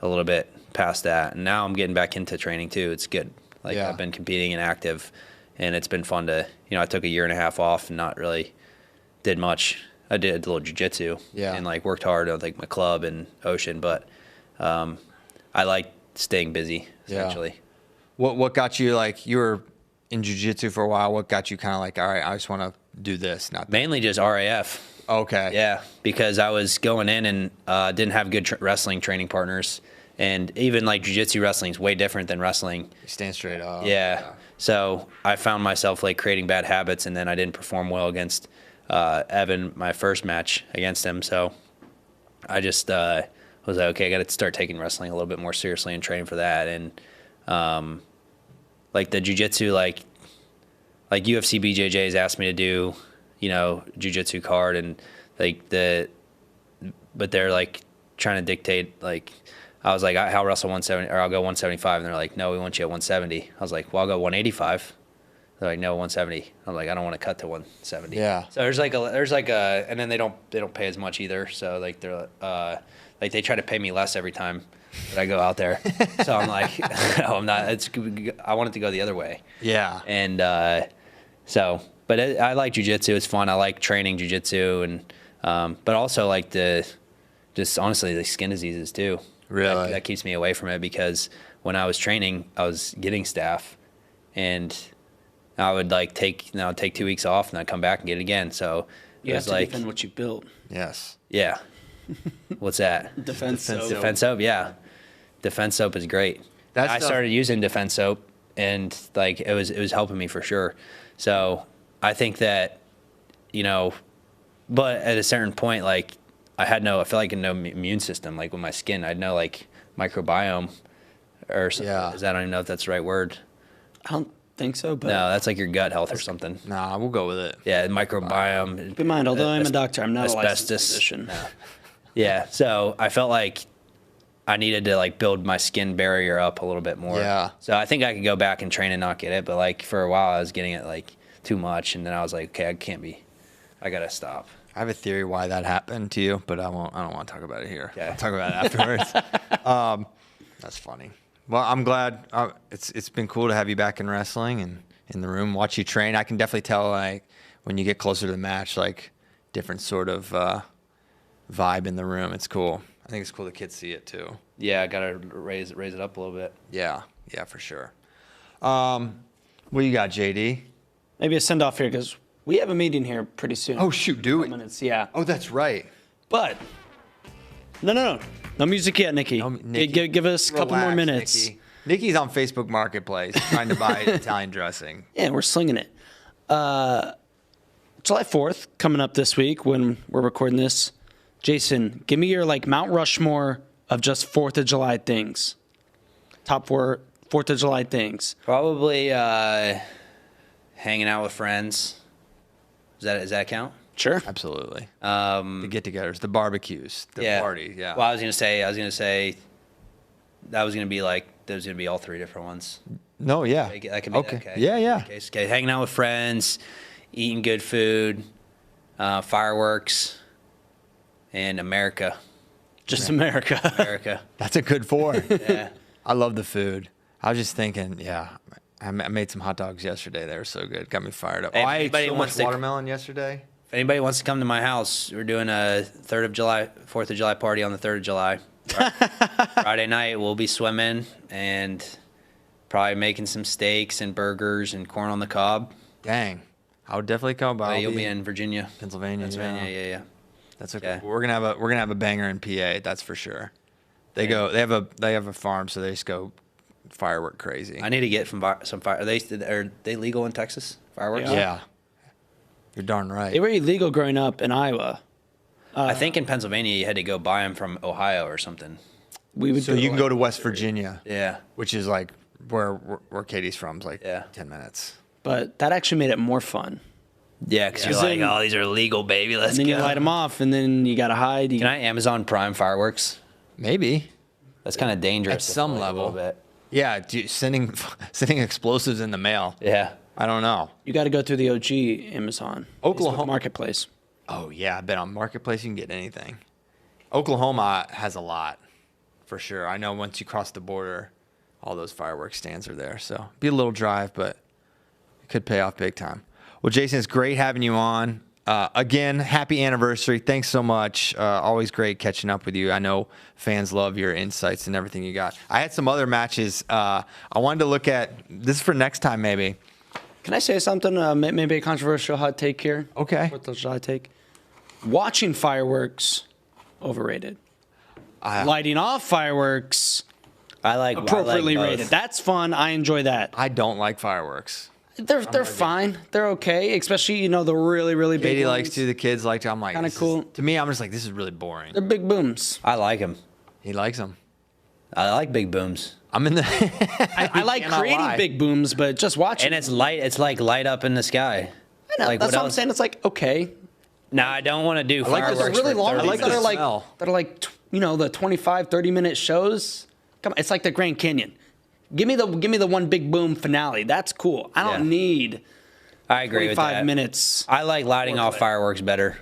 a little bit past that. And now I'm getting back into training too. It's good. Like, I've been competing and active, and it's been fun to, I took a year and a half off and not really did much. I did a little jiu-jitsu and like worked hard on like my club and Ocean, but I like staying busy essentially. Yeah. What got you, like, you were in jiu-jitsu for a while. What got you kind of like, all right, I just want to do this, not that? Mainly just RAF. Okay. Yeah, because I was going in and didn't have good wrestling training partners. And even like jiu-jitsu wrestling is way different than wrestling. You stand straight up. Yeah. So I found myself like creating bad habits, and then I didn't perform well against Evan, my first match against him. So I just was like, okay, I got to start taking wrestling a little bit more seriously and training for that. And like the jiu-jitsu, like UFC BJJ's asked me to do, jiu-jitsu card, and like but they're like trying to dictate, like, I was like, I'll wrestle 170, or I'll go 175. And they're like, no, we want you at 170. I was like, well, I'll go 185. They're like, no, 170. I'm like, I don't want to cut to 170. Yeah. So there's like a, and then they don't pay as much either. So like they're like they try to pay me less every time that I go out there. So I'm like, no, I'm not. I want it to go the other way. Yeah. And but I like jiu-jitsu. It's fun. I like training jiu-jitsu, and but also like just honestly the skin diseases too. Really? That keeps me away from it because when I was training, I was getting staph, and I would like take 2 weeks off and I'd come back and get it again. So You it have was to like, defend what you built. Yes. yeah. What's that? Defense soap. Defense soap, yeah. Defense soap is great. That I stuff- started using defense soap, and like it was helping me for sure. So I think that, but at a certain point, like I feel like no immune system. Like with my skin, I had no like microbiome or something. Yeah. I don't even know if that's the right word. I don't think so, but No, that's like your gut health or something. Nah, we'll go with it. Yeah, microbiome. keep in mind, although I'm a doctor, I'm not a licensed asbestos. physician. No. Yeah, so I felt like I needed to like build my skin barrier up a little bit more. Yeah. So I think I could go back and train and not get it, but like for a while I was getting it like too much, and then I was like, okay, I gotta stop. I have a theory why that happened to you, but I don't want to talk about it here. Okay. I'll talk about it afterwards. That's funny. Well, I'm glad. It's been cool to have you back in wrestling and in the room, watch you train. I can definitely tell like when you get closer to the match, like different sort of vibe in the room. It's cool. I think it's cool the kids see it too. Yeah, I gotta raise it up a little bit. Yeah, for sure. What you got, JD? Maybe a send off here because we have a meeting here pretty soon. Oh shoot, do it. Minutes, yeah. Oh, that's right. But no music yet, Nikki. No, Nikki. Give us a couple more Relax, minutes. Nikki. Nikki's on Facebook Marketplace trying to buy Italian dressing. Yeah, we're slinging it. July 4th coming up this week when we're recording this. Jason, give me your like Mount Rushmore of just 4th of July things. Top 4 4th of July things. Probably hanging out with friends. Does that count? Sure. Absolutely. The get-togethers, the barbecues, the party. Yeah. Well, I was gonna say that was gonna be all three different ones. No. Yeah. That could be okay. Yeah. Okay. Hanging out with friends, eating good food, fireworks, and America. Just America. America. That's a good 4. Yeah. I love the food. I was just thinking, I made some hot dogs yesterday. They were so good. Got me fired up. Hey, if I ate anybody so wants much to- watermelon yesterday. If anybody wants to come to my house, we're doing a 4th of July party on the 3rd of July. Friday night, we'll be swimming and probably making some steaks and burgers and corn on the cob. Dang. I would definitely come by. You'll be in Virginia. Pennsylvania. Yeah. That's okay. Yeah. We're gonna have a banger in PA. That's for sure. They have a farm, so they just go firework crazy. I need to get some fire. Are they legal in Texas? Fireworks? Yeah. You're darn right. They were illegal growing up in Iowa. I think in Pennsylvania you had to go buy them from Ohio or something. We would So you can go to West Virginia, Yeah. which is like where Katie's from. Is like Yeah. 10 minutes. but that actually made it more fun. Yeah, because you're Yeah. like, oh, these are legal, baby. Let's And then go. you light them off, and then you gotta hide. Can I Amazon Prime fireworks? Maybe. That's kind of dangerous. At some I feel like, level. a little bit. Yeah, sending explosives in the mail. Yeah. I don't know. You got to go through the OG Amazon, Oklahoma- Facebook Marketplace. Oh yeah, I bet on Marketplace you can get anything. Oklahoma has a lot, for sure. I know once you cross the border, all those fireworks stands are there. So be a little drive, but it could pay off big time. Well, Jason, it's great having you on. Again, happy anniversary. Thanks so much. Always great catching up with you. I know fans love your insights and everything you got. I had some other matches. I wanted to look at this is for next time, maybe. Can I say something? Maybe a controversial hot take here. Okay. 4th of July take. Watching fireworks, overrated. Lighting off fireworks, appropriately rated. That's fun. I enjoy that. I don't like fireworks. They're fine. They're okay, especially the really really big. Katie ones. likes to. The kids like to. I'm like, Kinda this is- cool. To me, I'm just like, this is really boring. They're big booms. I like them. He likes them. I like big booms. I'm in the. I like cannot creating lie. big booms, but just watching. And it's light. It's like light up in the sky. I know, like, that's what what I'm else? saying. It's like okay. Now I don't want to do like fireworks. the They're really for long. 30 ones like that the are smell. like the 25, 30-minute shows. Come on, it's like the Grand Canyon. Give me the one big boom finale. That's cool. I don't Yeah. need I agree with 25 that. minutes. I like lighting off Foreplay. fireworks better.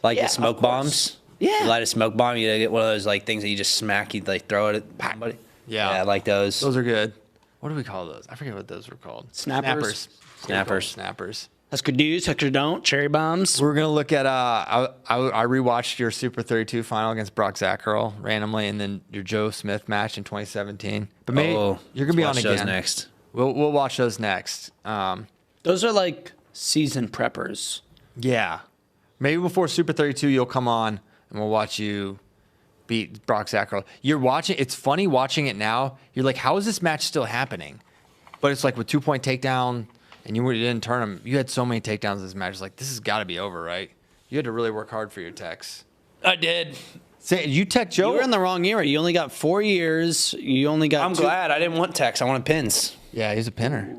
Like Yeah, the smoke of course. bombs. Yeah. You light a smoke bomb, you get one of those like things that you just smack, you like throw it at somebody. Yeah. I like those. Those are good. What do we call those? I forget what those were called. Snappers. Snappers. Snappers. Husker do's, Husker don't, cherry bombs. We're gonna look at I rewatched your Super 32 final against Brock Zackerl randomly, and then your Joe Smith match in 2017. But maybe you're gonna be on watch again. those next. We'll watch those next. Those are like season preppers. Yeah, maybe before Super 32 you'll come on and we'll watch you beat Brock Zackerl. You're watching. It's funny watching it now. You're like, how is this match still happening? But it's like with 2-point takedown. And you didn't turn them. You had so many takedowns in this match. It's like, this has got to be over, right? You had to really work hard for your techs. I did. Say, you tech Joe? You were in the wrong era. You only got 4 years. You only got I'm glad I didn't want techs. I wanted pins. Yeah, he's a pinner.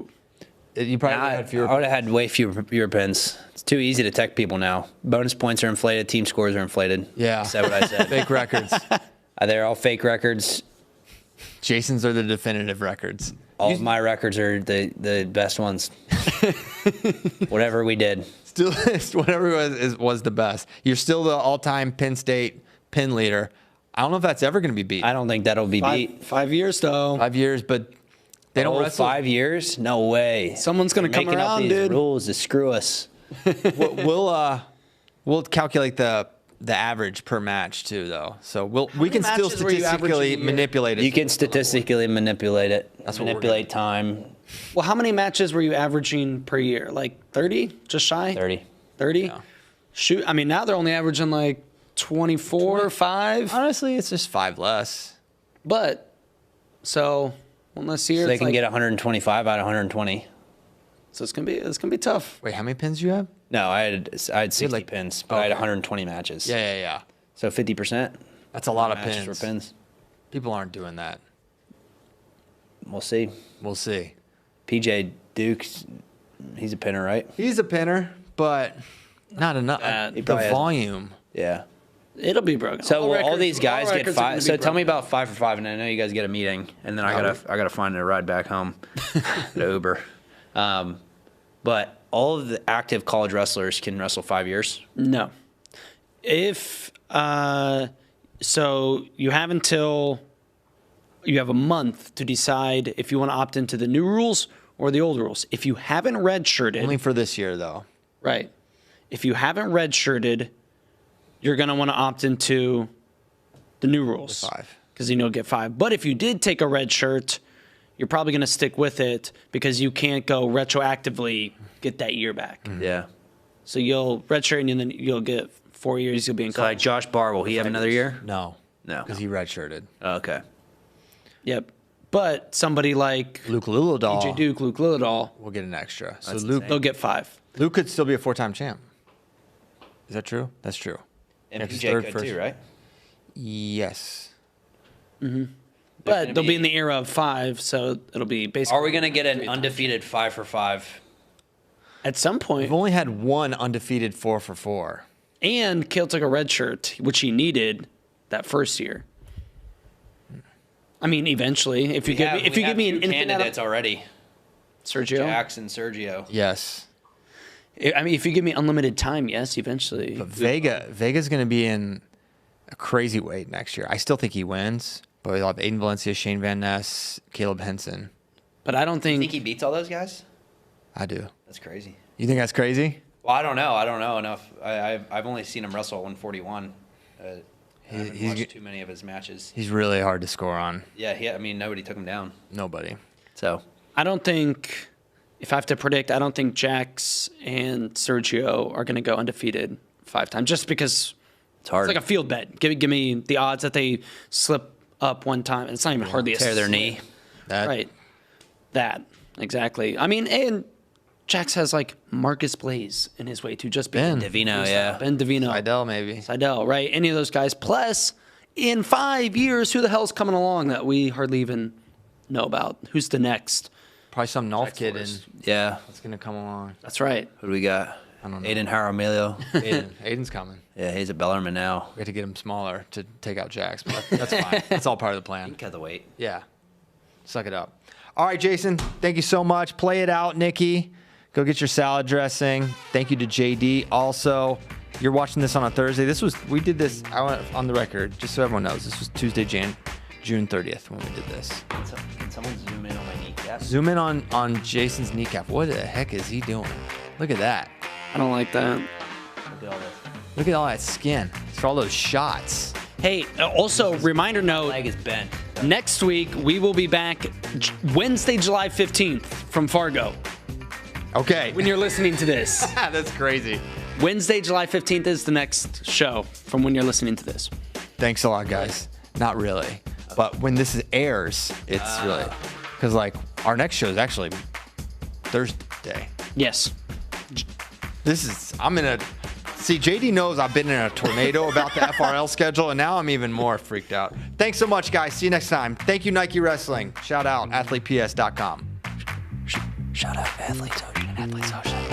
You probably had fewer. I would have had way fewer pins. It's too easy to tech people now. Bonus points are inflated. Team scores are inflated. Yeah. Is that what I said? Fake records. They're all fake records. Jason's are the definitive records. All of my records are the best ones. Whatever we did. Still, whatever was the best. You're still the all-time Penn State pin leader. I don't know if that's ever going to be beat. I don't think that'll be beat. 5 years, though. 5 years, but they don't wrestle. 5 years? No way. Someone's going to come Making up around, these dude. rules to screw us. We'll calculate the average per match too, though. So we can still matches were you statistically averaging a year? manipulate it. You can statistically manipulate it. That's what we're manipulate time. Well, how many matches were you averaging per year? Like 30? Just shy? 30. 30? Yeah. Shoot. I mean, now they're only averaging like 24, 5. Honestly, it's just 5 less. But, so, one less year. So they it's can like- get 125 out of 120. So it's gonna be tough. Wait, how many pins do you have? No, I had 60 like- pins, but I had okay. 120 matches. Yeah. So 50%. That's a lot of matches pins. for pins. People aren't doing that. We'll see. We'll see. PJ Duke, he's a pinner, right? He's a pinner, but not enough. He The probably has- volume. Yeah. It'll be broken. So will all these guys get records are gonna 5. be So tell me broken. about 5 for 5, and I know you guys get a meeting, and then I gotta find a ride back home, the Uber. But all of the active college wrestlers can wrestle 5 years. No. If so, you have a month to decide if you want to opt into the new rules or the old rules. If you haven't redshirted, Only for this year, though. right? If you haven't redshirted, you're gonna want to opt into the new rules. 5. Because you'll get 5. But if you did take a red shirt, you're probably gonna stick with it because you can't go retroactively get that year back. Yeah. So you'll redshirt and then you'll get 4 years. You'll be in So like college. Josh Barr, will he have another year? No. No. Because he redshirted. Oh, okay. Yep. But somebody like Luke Lillidahl PJ Duke, Luke Lillidahl, will get an extra. So That's Luke insane. they'll get 5. could still be a 4-time champ. Is that true? That's true. And Yeah, 'cause PJ third, could first- too, right? Yes. But they'll be in the era of 5, so it'll be basically. Are we going to get an undefeated 5 for 5? At some point? We've only had one undefeated 4 for 4. And Kale took a red shirt, which he needed that first year. I mean, eventually, if you give me an infinite candidates already, Sergio. Jackson, Sergio. Yes. I mean, if you give me unlimited time, yes, eventually. But Vega's going to be in a crazy weight next year. I still think he wins, but we'll have Aiden Valencia, Shane Van Ness, Caleb Henson. But I don't Think think. he beats all those guys? I do. That's crazy. You think that's crazy? Well, I don't know enough. I've only seen him wrestle at 141. I haven't He's watched too many of his matches. He's really hard to score on. Yeah, I mean, nobody took him down. Nobody. So I don't think. If I have to predict, I don't think Jax and Sergio are going to go undefeated 5 times, just because it's hard. it's like a field bet. Give me the odds that they slip up one time. It's not even hardly a tear their slip. knee. Right. That exactly. I mean, and Jax has like Marcus Blaze in his way too. Just Ben Davino, yeah. Ben Davino, Idell, maybe. Seidel, right? Any of those guys. Plus, in 5 years, who the hell's coming along that we hardly even know about? Who's the next? Probably some Nolf kid in Yeah. that's going to come along. That's right. Who do we got? I don't know. Aiden Jaramillo. Aiden's coming. Yeah, he's a Bellarmine now. We have to get him smaller to take out Jax, but that's fine. That's all part of the plan. Cut the weight. Yeah. Suck it up. All right, Jason, thank you so much. Play it out, Nikki. Go get your salad dressing. Thank you to JD. Also, you're watching this on a Thursday. We did this, I want on the record, just so everyone knows, this was Tuesday, June 30th when we did this. Can someone zoom in on my kneecap? Zoom in on Jason's kneecap. What the heck is he doing? Look at that. I don't like that. Look at all that skin. It's for all those shots. Hey, also, reminder note, Leg is bent. next week we will be back Wednesday, July 15th from Fargo. Okay. When you're listening to this. That's crazy. Wednesday, July 15th is the next show from when you're listening to this. Thanks a lot, guys. Not really. But when this airs, it's really. Because, like, our next show is actually Thursday. Yes. I'm in a. See, JD knows I've been in a tornado about the FRL schedule, and now I'm even more freaked out. Thanks so much, guys. See you next time. Thank you, Nike Wrestling. Shout out, athleteps.com. Shout out Athletes Ocean and Athletes Ocean.